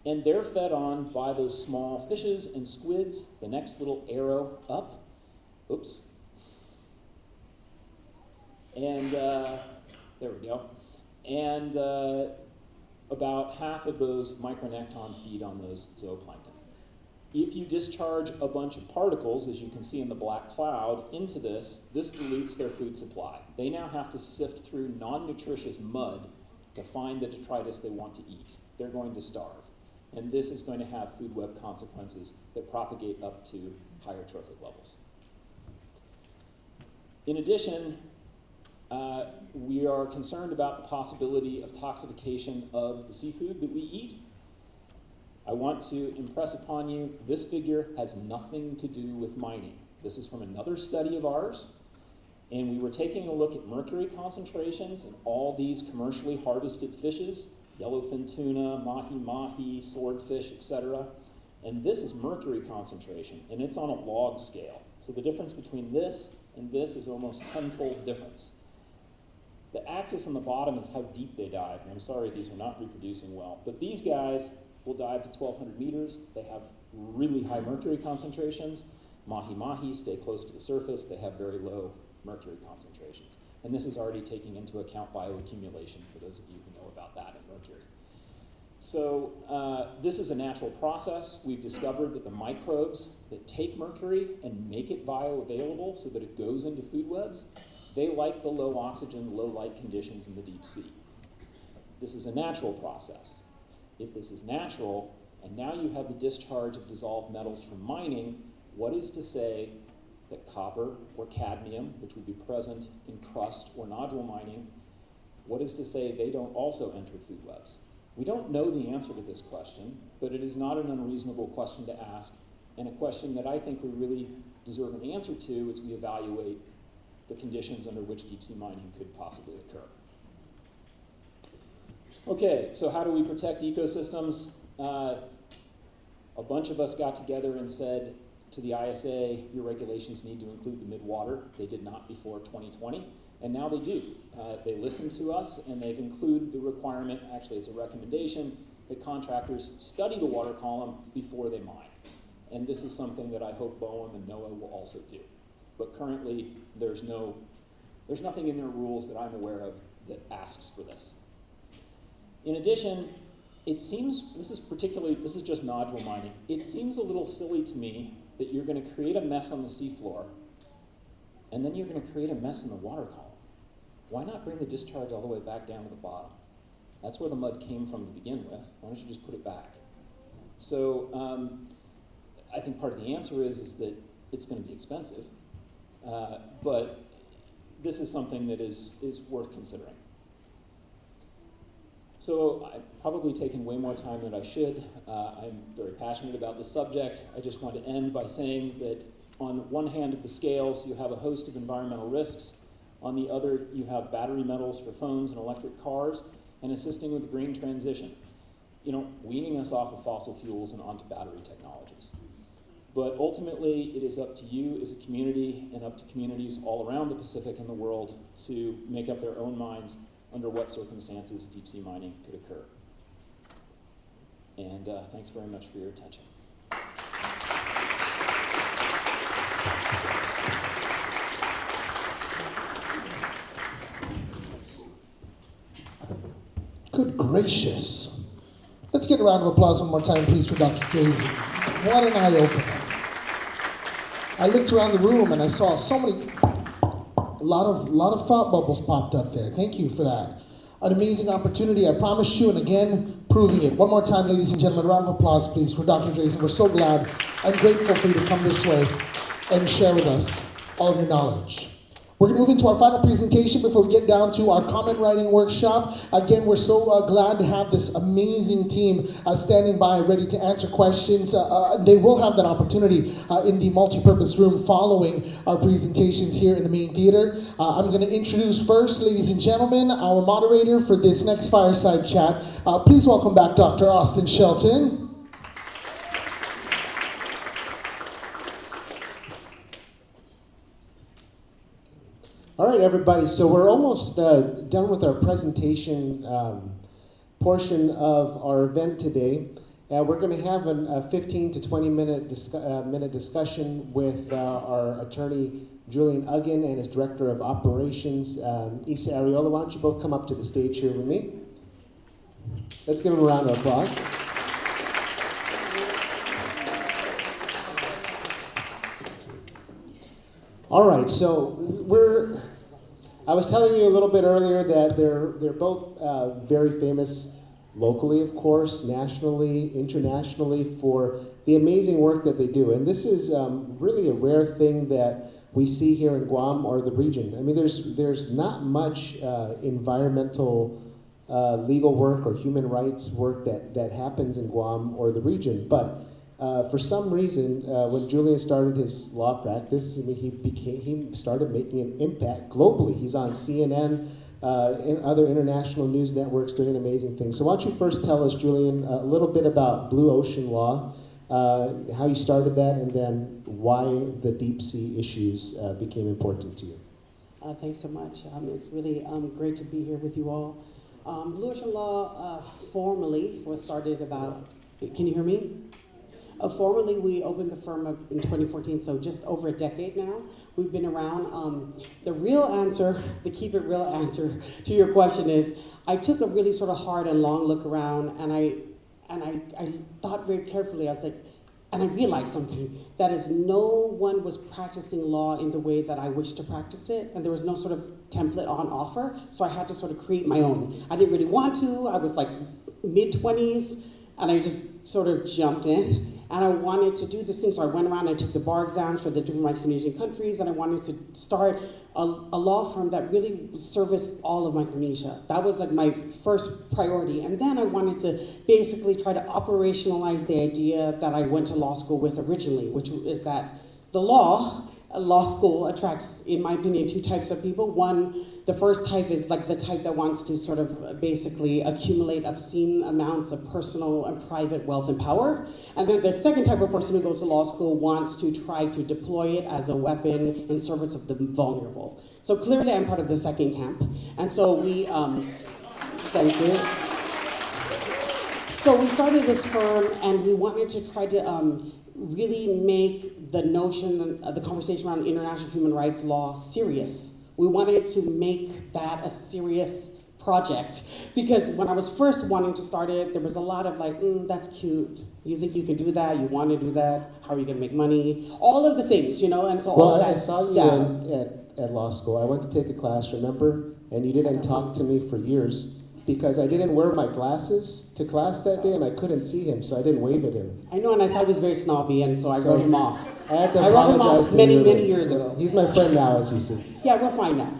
And they're fed on by those small fishes and squids. The next little arrow up. Oops. And there we go. And about half of those micronecton feed on those zooplankton. If you discharge a bunch of particles, as you can see in the black cloud, into this dilutes their food supply. They now have to sift through non-nutritious mud to find the detritus they want to eat. They're going to starve. And this is going to have food web consequences that propagate up to higher trophic levels. In addition, we are concerned about the possibility of toxification of the seafood that we eat. I want to impress upon you, this figure has nothing to do with mining. This is from another study of ours, and we were taking a look at mercury concentrations in all these commercially harvested fishes, yellowfin tuna, mahi-mahi, swordfish, etc. And this is mercury concentration, and it's on a log scale. So the difference between this and this is almost 10-fold difference. The axis on the bottom is how deep they dive, and I'm sorry these are not reproducing well, but these guys will dive to 1,200 meters. They have really high mercury concentrations. Mahi-mahi stay close to the surface. They have very low mercury concentrations. And this is already taking into account bioaccumulation for those of you who know about that in mercury. So this is a natural process. We've discovered that the microbes that take mercury and make it bioavailable so that it goes into food webs, they like the low oxygen, low light conditions in the deep sea. This is a natural process. If this is natural, and now you have the discharge of dissolved metals from mining, what is to say that copper or cadmium, which would be present in crust or nodule mining, what is to say they don't also enter food webs? We don't know the answer to this question, but it is not an unreasonable question to ask, and a question that I think we really deserve an answer to as we evaluate the conditions under which deep sea mining could possibly occur. Okay, so how do we protect ecosystems? A bunch of us got together and said to the ISA, your regulations need to include the midwater. They did not before 2020, and now they do. They listened to us, and they've included the requirement, actually it's a recommendation, that contractors study the water column before they mine. And this is something that I hope BOEM and NOAA will also do. But currently, there's nothing in their rules that I'm aware of that asks for this. In addition, it seems, this is just nodule mining, it seems a little silly to me that you're going to create a mess on the seafloor, and then you're going to create a mess in the water column. Why not bring the discharge all the way back down to the bottom? That's where the mud came from to begin with. Why don't you just put it back? So I think part of the answer is that it's going to be expensive, but this is something that is worth considering. So I've probably taken way more time than I should. I'm very passionate about this subject. I just want to end by saying that on one hand of the scales, you have a host of environmental risks. On the other, you have battery metals for phones and electric cars, and assisting with the green transition. You know, weaning us off of fossil fuels and onto battery technologies. But ultimately, it is up to you as a community and up to communities all around the Pacific and the world to make up their own minds under what circumstances deep sea mining could occur. And thanks very much for your attention. Good gracious. Let's get a round of applause one more time, please, for Dr. Drazen. What an eye-opener. I looked around the room and I saw a lot of thought bubbles popped up there. Thank you for that. An amazing opportunity, I promised you, and again, proving it. One more time, ladies and gentlemen, a round of applause, please, for Dr. Drazen. We're so glad and grateful for you to come this way and share with us all of your knowledge. We're going to move into our final presentation before we get down to our comment writing workshop. Again, we're so glad to have this amazing team standing by, ready to answer questions. They will have that opportunity in the multi-purpose room following our presentations here in the main theater. I'm going to introduce first, ladies and gentlemen, our moderator for this next fireside chat. Please welcome back Dr. Austin Shelton. All right, everybody, so we're almost done with our presentation portion of our event today. We're going to have a 15 to 20 minute discussion with our attorney, Julian Uggan, and his director of operations, Isa Ariola. Why don't you both come up to the stage here with me? Let's give them a round of applause. All right, so I was telling you a little bit earlier that they're both very famous locally, of course, nationally, internationally, for the amazing work that they do. And this is really a rare thing that we see here in Guam or the region. I mean, there's not much environmental legal work or human rights work that happens in Guam or the region, but for some reason, when Julian started his law practice, I mean, he started making an impact globally. He's on CNN and other international news networks doing amazing things. So why don't you first tell us, Julian, a little bit about Blue Ocean Law, how you started that, and then why the deep sea issues became important to you. Thanks so much. It's really great to be here with you all. Blue Ocean Law formally was started about, can you hear me? Formally, we opened the firm up in 2014, so just over a decade now. We've been around. The real answer, the keep it real answer to your question is, I took a really sort of hard and long look around, and I thought very carefully. I was like, and I realized something, that is no one was practicing law in the way that I wished to practice it, and there was no sort of template on offer, so I had to sort of create my own. I didn't really want to. I was like mid-20s, and I just sort of jumped in, and I wanted to do this thing, so I went around and I took the bar exams for the different Micronesian countries, and I wanted to start a law firm that really serviced all of Micronesia. That was like my first priority, and then I wanted to basically try to operationalize the idea that I went to law school with originally, which is that the law school attracts, in my opinion, two types of people. One, the first type is like the type that wants to sort of basically accumulate obscene amounts of personal and private wealth and power. And then the second type of person who goes to law school wants to try to deploy it as a weapon in service of the vulnerable. So clearly I'm part of the second camp. And so we, thank you. So we started this firm, and we wanted to try to really make the notion, the conversation around international human rights law serious. We wanted to make that a serious project, because when I was first wanting to start it, there was a lot of like, that's cute. You think you can do that? You want to do that? How are you going to make money? All of the things, you know, and so all Well, of that I saw you down. at law school. I went to take a class, remember? And you didn't talk to me for years because I didn't wear my glasses to class that day and I couldn't see him, so I didn't wave at him. I know, and I thought he was very snobby, and so I wrote him off. I had to I wrote him apologize off to many, you. many years ago. He's my friend now, as you see. Yeah, we're fine now.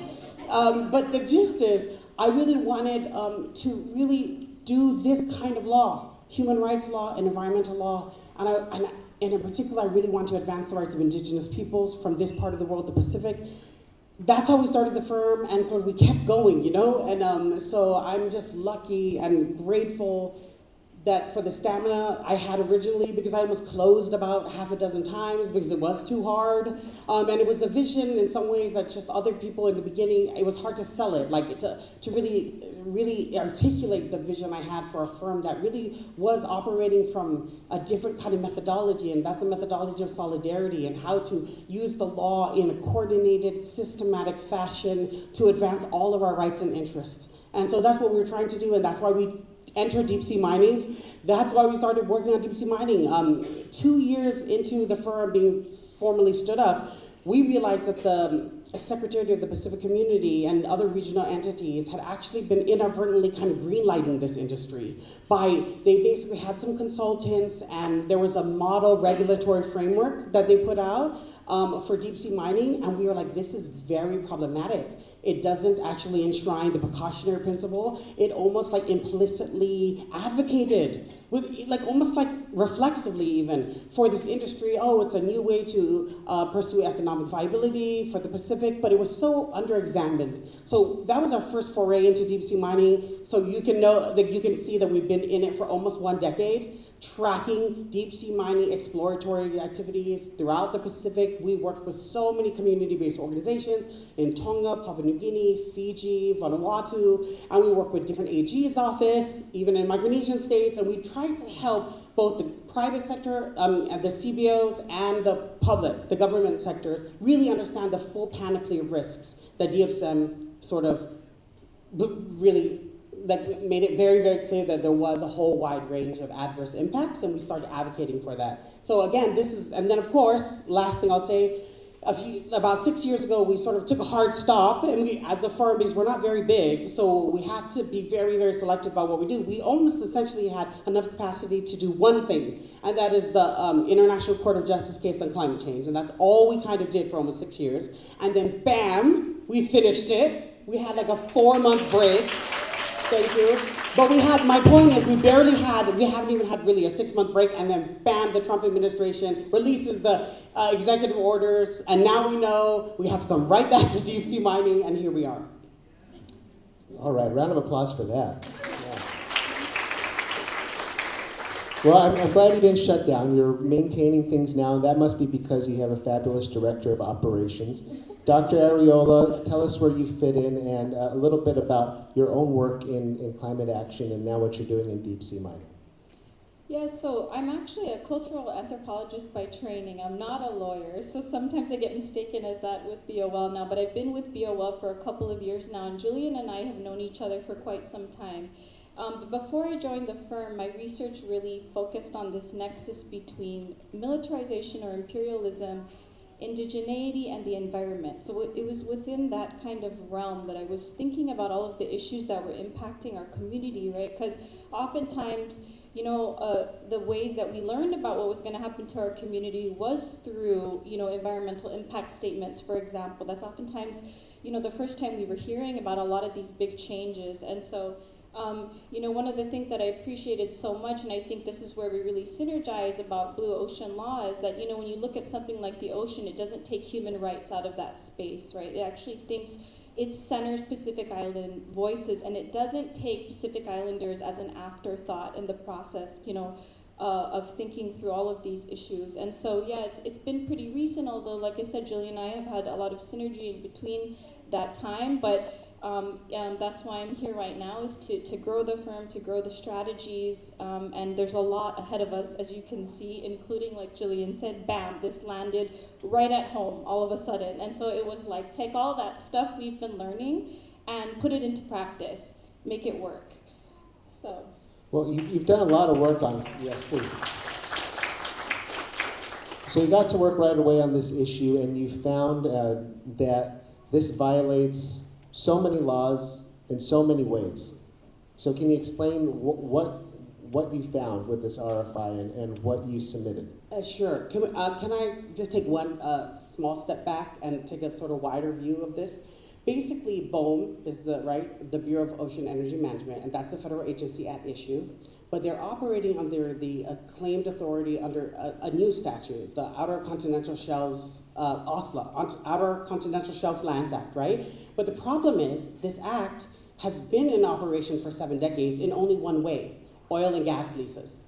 But the gist is, I really wanted to really do this kind of law, human rights law and environmental law, and in particular, I really want to advance the rights of indigenous peoples from this part of the world, the Pacific. That's how we started the firm, and so we kept going, you know? And so I'm just lucky and grateful that for the stamina I had originally, because I almost closed about half a dozen times because it was too hard. And it was a vision in some ways that just other people in the beginning, it was hard to sell it, like to really articulate the vision I had for a firm that really was operating from a different kind of methodology, and that's a methodology of solidarity and how to use the law in a coordinated, systematic fashion to advance all of our rights and interests. And so that's what we were trying to do, and that's why we entered deep sea mining. That's why we started working on deep sea mining. 2 years into the firm being formally stood up, we realized that the Secretary of the Pacific Community and other regional entities had actually been inadvertently kind of greenlighting this industry they basically had some consultants, and there was a model regulatory framework that they put out for deep sea mining, and we were like, this is very problematic. It doesn't actually enshrine the precautionary principle. It almost like implicitly advocated, almost like reflexively even, for this industry. Oh, it's a new way to pursue economic viability for the Pacific, but it was so under-examined. So that was our first foray into deep sea mining. So you can know that you can see that we've been in it for almost 1 decade, tracking deep sea mining exploratory activities throughout the Pacific. We worked with so many community-based organizations in Tonga, Papua New Guinea, Fiji, Vanuatu, and we worked with different AG's office, even in Micronesian states, and we tried to help both the private sector, the CBOs, and the public, the government sectors, really understand the full panoply of risks that DFSM sort of really made it very, very clear that there was a whole wide range of adverse impacts, and we started advocating for that. So again, and then of course, last thing I'll say, about 6 years ago, we sort of took a hard stop, and we, as a firm, because we're not very big, so we have to be very, very selective about what we do. We almost essentially had enough capacity to do one thing, and that is the International Court of Justice case on climate change, and that's all we kind of did for almost 6 years. And then bam, we finished it. We had like a 4-month break. Thank you. But my point is, we haven't even had really a 6-month break, and then bam, the Trump administration releases the executive orders, and now we know we have to come right back to deep sea mining, and here we are. All right, round of applause for that. Yeah. Well, I'm glad you didn't shut down. You're maintaining things now, and that must be because you have a fabulous director of operations. Dr. Arreola, tell us where you fit in and a little bit about your own work in climate action and now what you're doing in deep sea mining. Yeah, so I'm actually a cultural anthropologist by training. I'm not a lawyer, so sometimes I get mistaken as that with BOL now, but I've been with BOL for a couple of years now, and Julian and I have known each other for quite some time. But before I joined the firm, my research really focused on this nexus between militarization or imperialism, indigeneity, and the environment. So it was within that kind of realm that I was thinking about all of the issues that were impacting our community, right? Because oftentimes, the ways that we learned about what was going to happen to our community was through, environmental impact statements, for example. That's oftentimes, the first time we were hearing about a lot of these big changes. And so, one of the things that I appreciated so much, and I think this is where we really synergize about Blue Ocean Law, is that, when you look at something like the ocean, it doesn't take human rights out of that space, right? It actually thinks it centers Pacific Island voices, and it doesn't take Pacific Islanders as an afterthought in the process, of thinking through all of these issues. And so, yeah, it's been pretty recent, although, like I said, Julie and I have had a lot of synergy in between that time, but that's why I'm here right now, is to grow the firm, to grow the strategies, and there's a lot ahead of us, as you can see, including, like Jillian said, bam, this landed right at home all of a sudden. And so it was like, take all that stuff we've been learning and put it into practice. make it work. So. Well, you've done a lot of work on, yes, please. So you got to work right away on this issue, and you found that this violates so many laws in so many ways. So can you explain what you found with this RFI and what you submitted? Sure. Can I just take one small step back and take a sort of wider view of this? Basically, BOEM is the Bureau of Ocean Energy Management, and that's the federal agency at issue. But they're operating under the claimed authority under a new statute, the Outer Continental Shelves, OSLA, Outer Continental Shelves Lands Act, right? But the problem is this act has been in operation for 7 decades in only one way: oil and gas leases.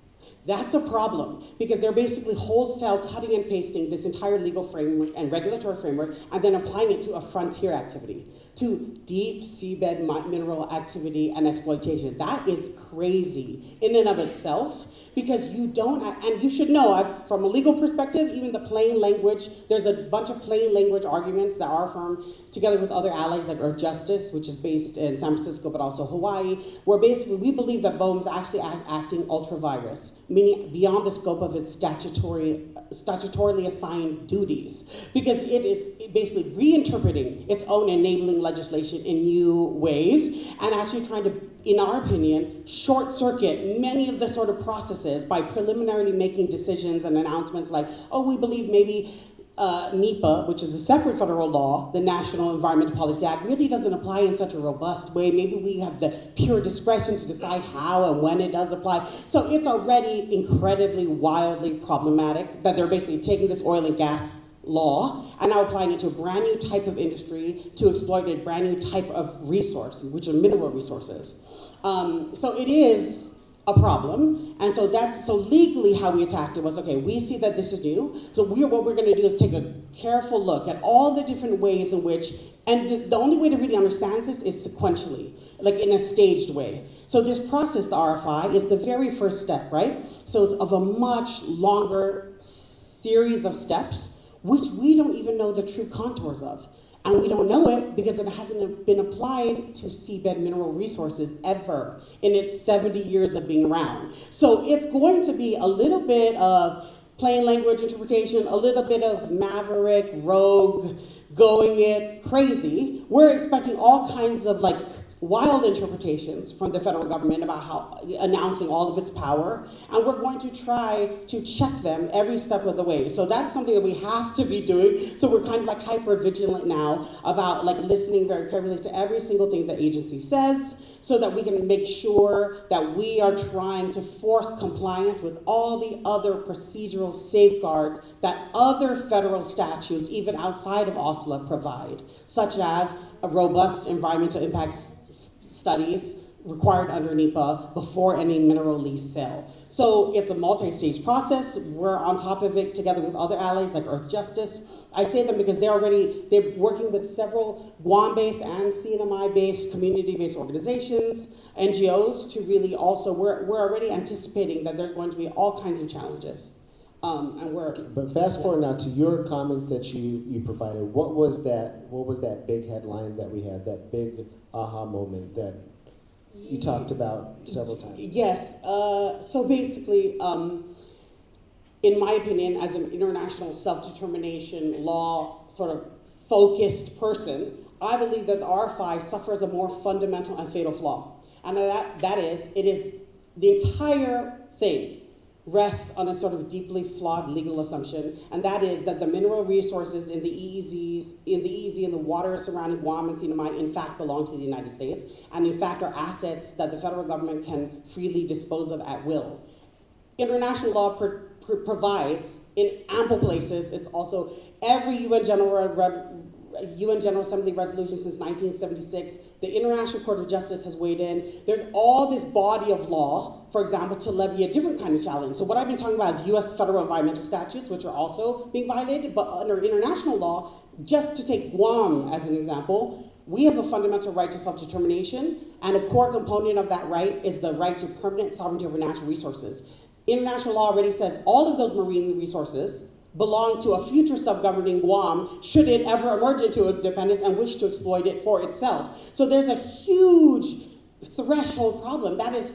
That's a problem because they're basically wholesale cutting and pasting this entire legal framework and regulatory framework and then applying it to a frontier activity, to deep seabed mineral activity and exploitation. That is crazy in and of itself because you don't, and you should know, as from a legal perspective, even the plain language, there's a bunch of plain language arguments that our firm, together with other allies like Earth Justice, which is based in San Francisco but also Hawaii, where basically we believe that BOEM is actually acting ultra-virus, meaning beyond the scope of its statutorily assigned duties, because it is basically reinterpreting its own enabling legislation in new ways and actually trying to, in our opinion, short circuit many of the sort of processes by preliminarily making decisions and announcements like, oh, we believe maybe NEPA, which is a separate federal law, the National Environmental Policy Act, really doesn't apply in such a robust way. Maybe we have the pure discretion to decide how and when it does apply. So it's already incredibly, wildly problematic that they're basically taking this oil and gas law and now applying it to a brand new type of industry to exploit a brand new type of resource, which are mineral resources. So it is a problem, and so legally how we attacked it was, okay, we see that this is new, so what we're going to do is take a careful look at all the different ways in which, and the only way to really understand this is sequentially, like in a staged way. So this process, the RFI, is the very first step, right? So it's of a much longer series of steps, which we don't even know the true contours of. And we don't know it because it hasn't been applied to seabed mineral resources ever in its 70 years of being around. So it's going to be a little bit of plain language interpretation, a little bit of maverick, rogue, going it crazy. We're expecting all kinds of like wild interpretations from the federal government about how announcing all of its power, and we're going to try to check them every step of the way. So that's something that we have to be doing. So we're kind of like hyper vigilant now about like listening very carefully to every single thing the agency says, so that we can make sure that we are trying to force compliance with all the other procedural safeguards that other federal statutes, even outside of OSLA, provide, such as a robust environmental impacts studies required under NEPA before any mineral lease sale. So it's a multi-stage process. We're on top of it together with other allies like Earth Justice. I say them because they're working with several Guam-based and CNMI-based, community-based organizations, NGOs to really also, we're already anticipating that there's going to be all kinds of challenges. But fast forward now to your comments that you provided. What was that big headline that we had, that big aha moment that you talked about several times? Yes. So basically, in my opinion, as an international self-determination law sort of focused person, I believe that the RFI suffers a more fundamental and fatal flaw. And that is, it is the entire thing rests on a sort of deeply flawed legal assumption, and that is that the mineral resources in the EEZ and the water surrounding Guam and CNMI in fact belong to the United States, and in fact are assets that the federal government can freely dispose of at will. International law provides in ample places. It's also every UN General Assembly resolution since 1976. The International Court of Justice has weighed in. There's all this body of law, for example, to levy a different kind of challenge. So what I've been talking about is U.S. federal environmental statutes, which are also being violated, but under international law, just to take Guam as an example, we have a fundamental right to self-determination, and a core component of that right is the right to permanent sovereignty over natural resources. International law already says all of those marine resources belong to a future self-governing Guam should it ever emerge into independence and wish to exploit it for itself. So there's a huge threshold problem. That is,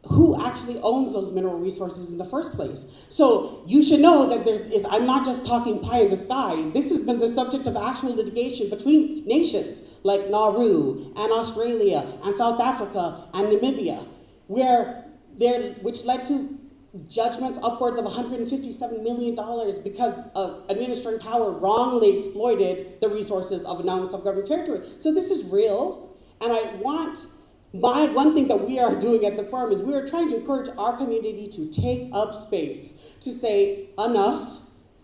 who actually owns those mineral resources in the first place? So you should know that I'm not just talking pie in the sky. This has been the subject of actual litigation between nations like Nauru and Australia and South Africa and Namibia, which led to judgments upwards of $157 million because administering power wrongly exploited the resources of a non-self-governing territory. So this is real, and one thing that we are doing at the firm is we are trying to encourage our community to take up space, to say enough,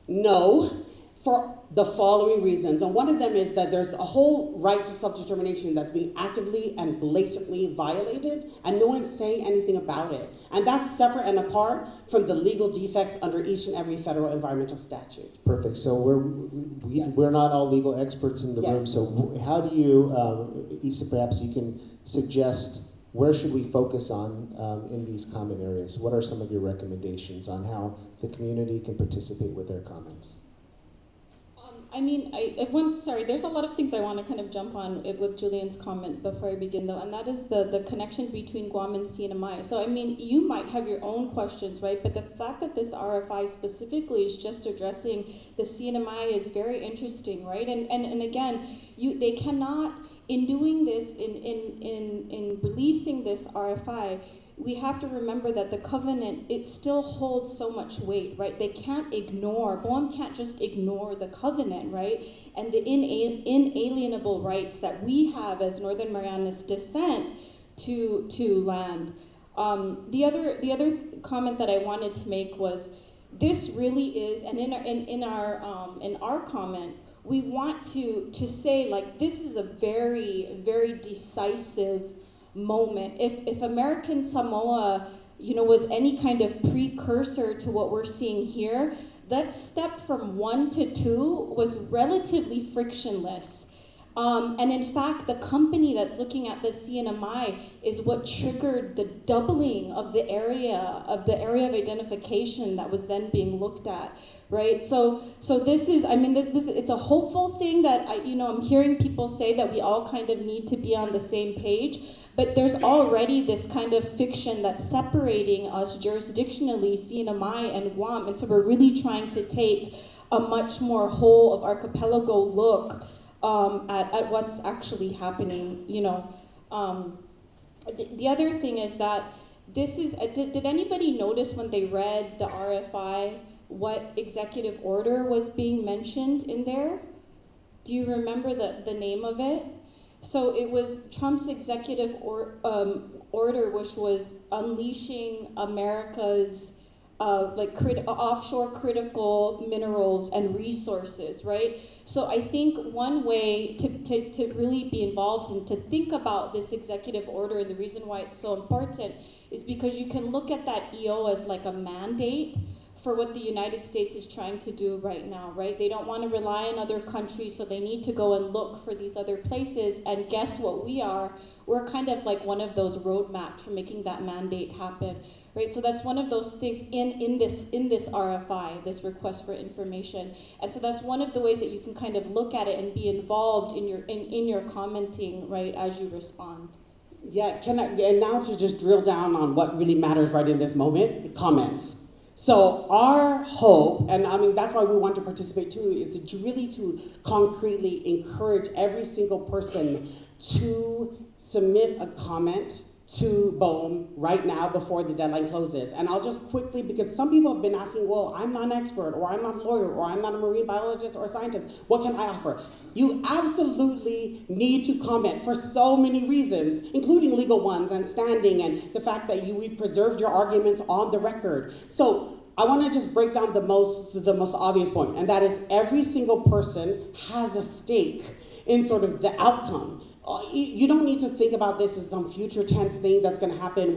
no, for the following reasons. And one of them is that there's a whole right to self-determination that's being actively and blatantly violated, and no one's saying anything about it. And that's separate and apart from the legal defects under each and every federal environmental statute. Perfect. So we're not all legal experts in the room. So how do you, Issa, perhaps you can suggest where should we focus on in these common areas? What are some of your recommendations on how the community can participate with their comments? There's a lot of things I want to kind of jump on with Julian's comment before I begin, though, and that is the connection between Guam and CNMI. So, you might have your own questions, right? But the fact that this RFI specifically is just addressing the CNMI is very interesting, right? And again, they cannot, in doing this, in releasing this RFI, we have to remember that the covenant, it still holds so much weight, right? They can't ignore, BOEM can't just ignore the covenant, right? And the inalienable rights that we have as Northern Marianas descent to land. The other comment that I wanted to make was, this really is, and in our comment, we want to say, like, this is a very, very decisive moment. If American Samoa, was any kind of precursor to what we're seeing here, that step from 1 to 2 was relatively frictionless. And in fact, the company that's looking at the CNMI is what triggered the doubling of the area of identification that was then being looked at, right? So this is, it's a hopeful thing that I'm hearing people say that we all kind of need to be on the same page, but there's already this kind of fiction that's separating us jurisdictionally, CNMI and Guam, and so we're really trying to take a much more whole of archipelago look at what's actually happening, The other thing is that this is, did anybody notice when they read the RFI what executive order was being mentioned in there? Do you remember the name of it? So it was Trump's executive order, which was unleashing America's offshore critical minerals and resources, right? So I think one way to really be involved and to think about this executive order, and the reason why it's so important is because you can look at that EO as like a mandate for what the United States is trying to do right now, right? They don't want to rely on other countries, so they need to go and look for these other places, and guess what we are? We're kind of like one of those roadmaps for making that mandate happen. Right, so that's one of those things in this RFI, this request for information, and so that's one of the ways that you can kind of look at it and be involved in your commenting, right, as you respond. Yeah, and now to just drill down on what really matters right in this moment, comments. So our hope, and that's why we want to participate too, is to really to concretely encourage every single person to submit a comment to BOEM right now before the deadline closes. And I'll just quickly, because some people have been asking, well, I'm not an expert, or I'm not a lawyer, or I'm not a marine biologist or a scientist, what can I offer? You absolutely need to comment for so many reasons, including legal ones and standing and the fact that we preserved your arguments on the record. So I want to just break down the most obvious point, and that is every single person has a stake in sort of the outcome. You don't need to think about this as some future tense thing that's going to happen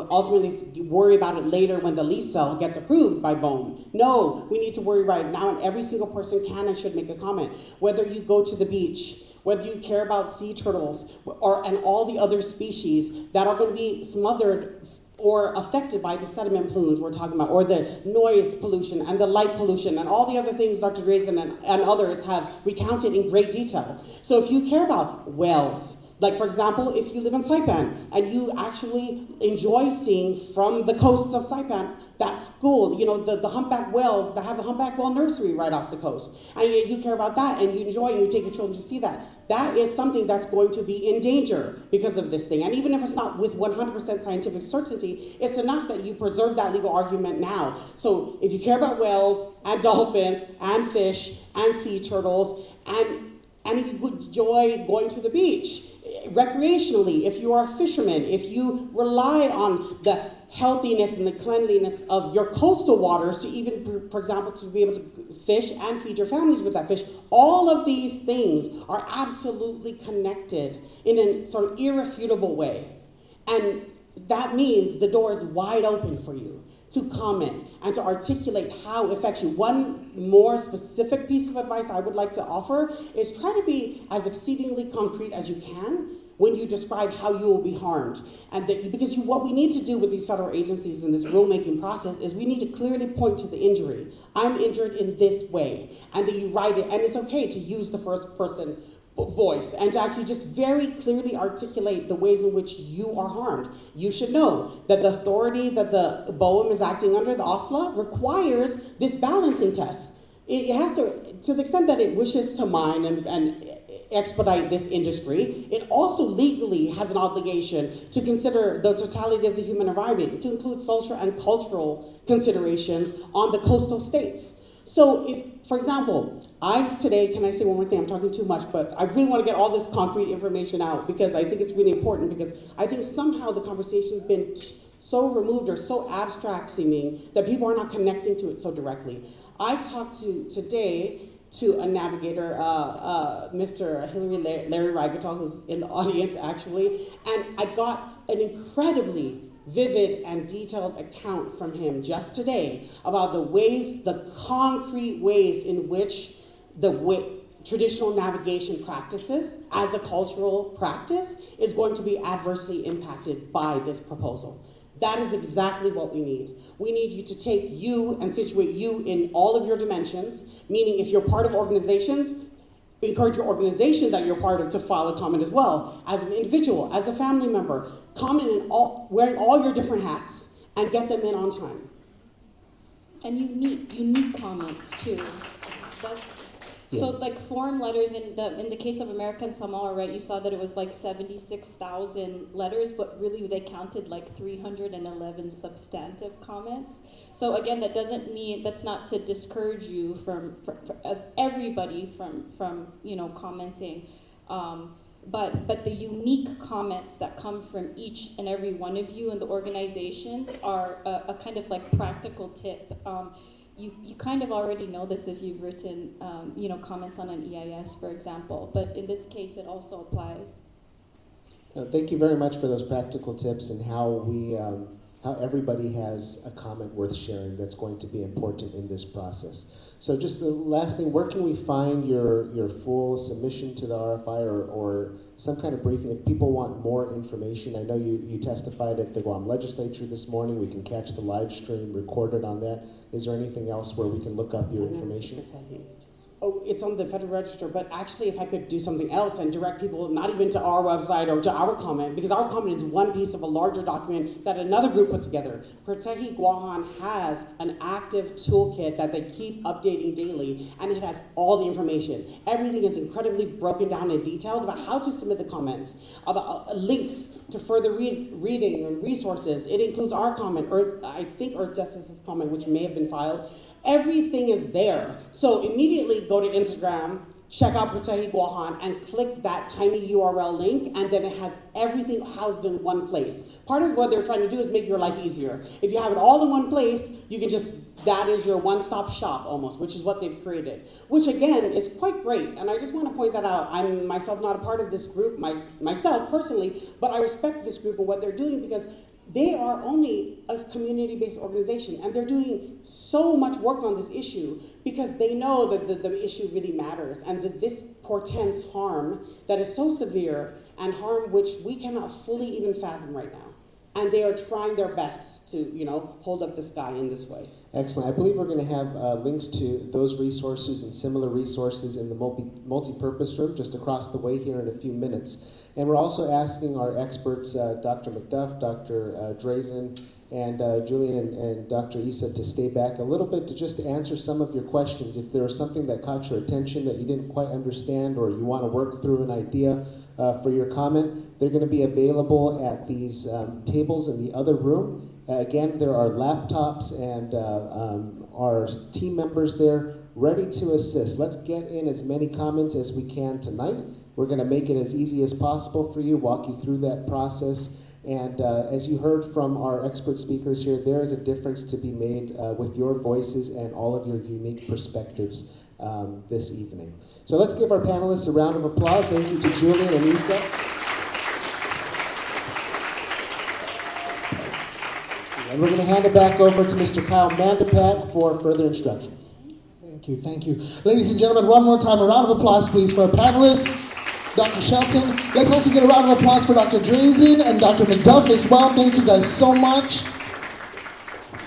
ultimately worry about it later when the lease sale gets approved by BOEM. No, we need to worry right now, and every single person can and should make a comment. Whether you go to the beach, whether you care about sea turtles, and all the other species that are going to be smothered or affected by the sediment plumes we're talking about, or the noise pollution and the light pollution and all the other things Dr. Drazen and others have recounted in great detail. So if you care about whales, Like, for example, if you live in Saipan and you actually enjoy seeing from the coasts of Saipan that school, you know, the humpback whales that have a humpback whale nursery right off the coast, and you care about that and you enjoy and you take your children to see that, that is something that's going to be in danger because of this thing. And even if it's not with 100% scientific certainty, it's enough that you preserve that legal argument now. So if you care about whales and dolphins and fish and sea turtles and if you enjoy going to the beach, recreationally, if you are a fisherman, if you rely on the healthiness and the cleanliness of your coastal waters to even, for example, to be able to fish and feed your families with that fish, all of these things are absolutely connected in a sort of irrefutable way. And that means the door is wide open for you to comment and to articulate how it affects you. One more specific piece of advice I would like to offer is try to be as exceedingly concrete as you can when you describe how you will be harmed. And that, because what we need to do with these federal agencies in this rulemaking process is we need to clearly point to the injury. I'm injured in this way. And then you write it, and it's okay to use the first person voice and to actually just very clearly articulate the ways in which you are harmed. You should know that the authority that the BOEM is acting under, the OSLA, requires this balancing test. It has to the extent that it wishes to mine and expedite this industry, it also legally has an obligation to consider the totality of the human environment, to include social and cultural considerations on the coastal states. So if, for example, today, can I say one more thing? I'm talking too much, but I really want to get all this concrete information out because I think it's really important, because I think somehow the conversation's been so removed or so abstract seeming that people are not connecting to it so directly. I talked today to a navigator, Mr. Larry Rigatol, who's in the audience actually, and I got an incredibly vivid and detailed account from him just today about the concrete ways in which traditional navigation practices as a cultural practice is going to be adversely impacted by this proposal. That is exactly what we need. We need you to take you and situate you in all of your dimensions, meaning if you're part of organizations, encourage your organization that you're part of to file a comment as well. As an individual, as a family member, comment wearing all your different hats and get them in on time. And unique comments too. So like form letters in the case of American Samoa, right? You saw that it was like 76,000 letters, but really they counted like 311 substantive comments. So again, that doesn't mean, that's not to discourage you from everybody from commenting, but the unique comments that come from each and every one of you in the organizations are a kind of like practical tip. You kind of already know this if you've written, comments on an EIS, for example. But in this case, it also applies. Thank you very much for those practical tips and how everybody has a comment worth sharing that's going to be important in this process. So just the last thing, where can we find your full submission to the RFI or some kind of briefing if people want more information? I know you testified at the Guam legislature this morning. We can catch the live stream recorded on that. Is there anything else where we can look up your information? Oh, it's on the Federal Register, but actually if I could do something else and direct people not even to our website or to our comment, because our comment is one piece of a larger document that another group put together. Pratehi Guahan has an active toolkit that they keep updating daily, and it has all the information. Everything is incredibly broken down and detailed about how to submit the comments, about links to further reading and resources. It includes our comment, or I think Earth Justice's comment, which may have been filed. Everything is there. So immediately go to Instagram, check out Pratehi Guahan, and click that tiny URL link, and then it has everything housed in one place. Part of what they're trying to do is make your life easier. If you have it all in one place, you can that is your one-stop shop almost, which is what they've created, which again is quite great. And I just want to point that out. I'm myself not a part of this group, myself personally, but I respect this group and what they're doing because they are only a community-based organization, and they're doing so much work on this issue because they know that the issue really matters and that this portends harm that is so severe and harm which we cannot fully even fathom right now. and they are trying their best to, hold up the sky in this way. Excellent. I believe we're going to have links to those resources and similar resources in the multi-purpose room just across the way here in a few minutes. And we're also asking our experts, Dr. McDuff, Dr. Drazen, and Julian and Dr. Issa, to stay back a little bit to just answer some of your questions. If there was something that caught your attention that you didn't quite understand, or you want to work through an idea for your comment, they're going to be available at these tables in the other room. Again, there are laptops and our team members there ready to assist. Let's get in as many comments as we can tonight. We're going to make it as easy as possible for you, walk you through that process. And as you heard from our expert speakers here, there is a difference to be made with your voices and all of your unique perspectives this evening. So let's give our panelists a round of applause. Thank you to Julian and Issa. And we're going to hand it back over to Mr. Kyle Mandapat for further instructions. Thank you, thank you. Ladies and gentlemen, one more time, a round of applause, please, for our panelists. Dr. Shelton. Let's also get a round of applause for Dr. Drazen and Dr. McDuff as well. Thank you guys so much.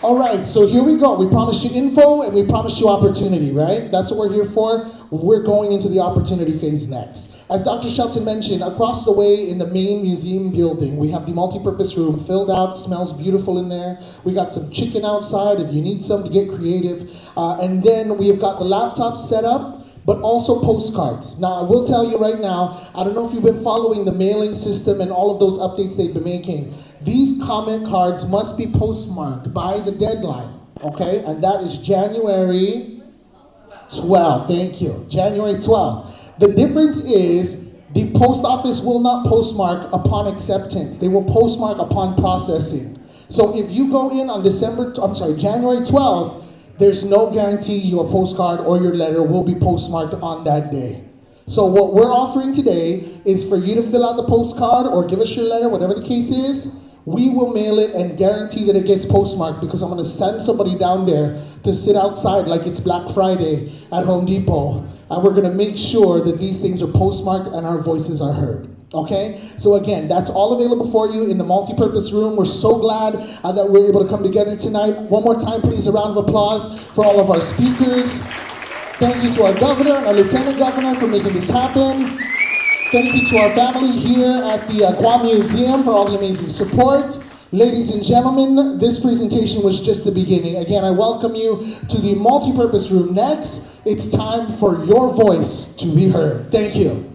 All right, so here we go. We promised you info and we promised you opportunity, right? That's what we're here for. We're going into the opportunity phase next. As Dr. Shelton mentioned, across the way in the main museum building, we have the multi-purpose room filled out, smells beautiful in there. We got some chicken outside if you need some to get creative. And then we have got the laptops set up, but also postcards. Now, I will tell you right now, I don't know if you've been following the mailing system and all of those updates they've been making. These comment cards must be postmarked by the deadline, okay? And that is January 12th. Thank you. January 12th. The difference is the post office will not postmark upon acceptance. They will postmark upon processing. So if you go in on January 12th, there's no guarantee your postcard or your letter will be postmarked on that day. So what we're offering today is for you to fill out the postcard or give us your letter, whatever the case is. We will mail it and guarantee that it gets postmarked, because I'm going to send somebody down there to sit outside like it's Black Friday at Home Depot. And we're going to make sure that these things are postmarked and our voices are heard. Okay, so again, that's all available for you in the multi-purpose room. We're so glad that we're able to come together tonight. One more time, please, a round of applause for all of our speakers. Thank you to our governor and our lieutenant governor for making this happen. Thank you to our family here at the Guam Museum for all the amazing support. Ladies and gentlemen, this presentation was just the beginning. Again, I welcome you to the multi-purpose room. Next, it's time for your voice to be heard. Thank you.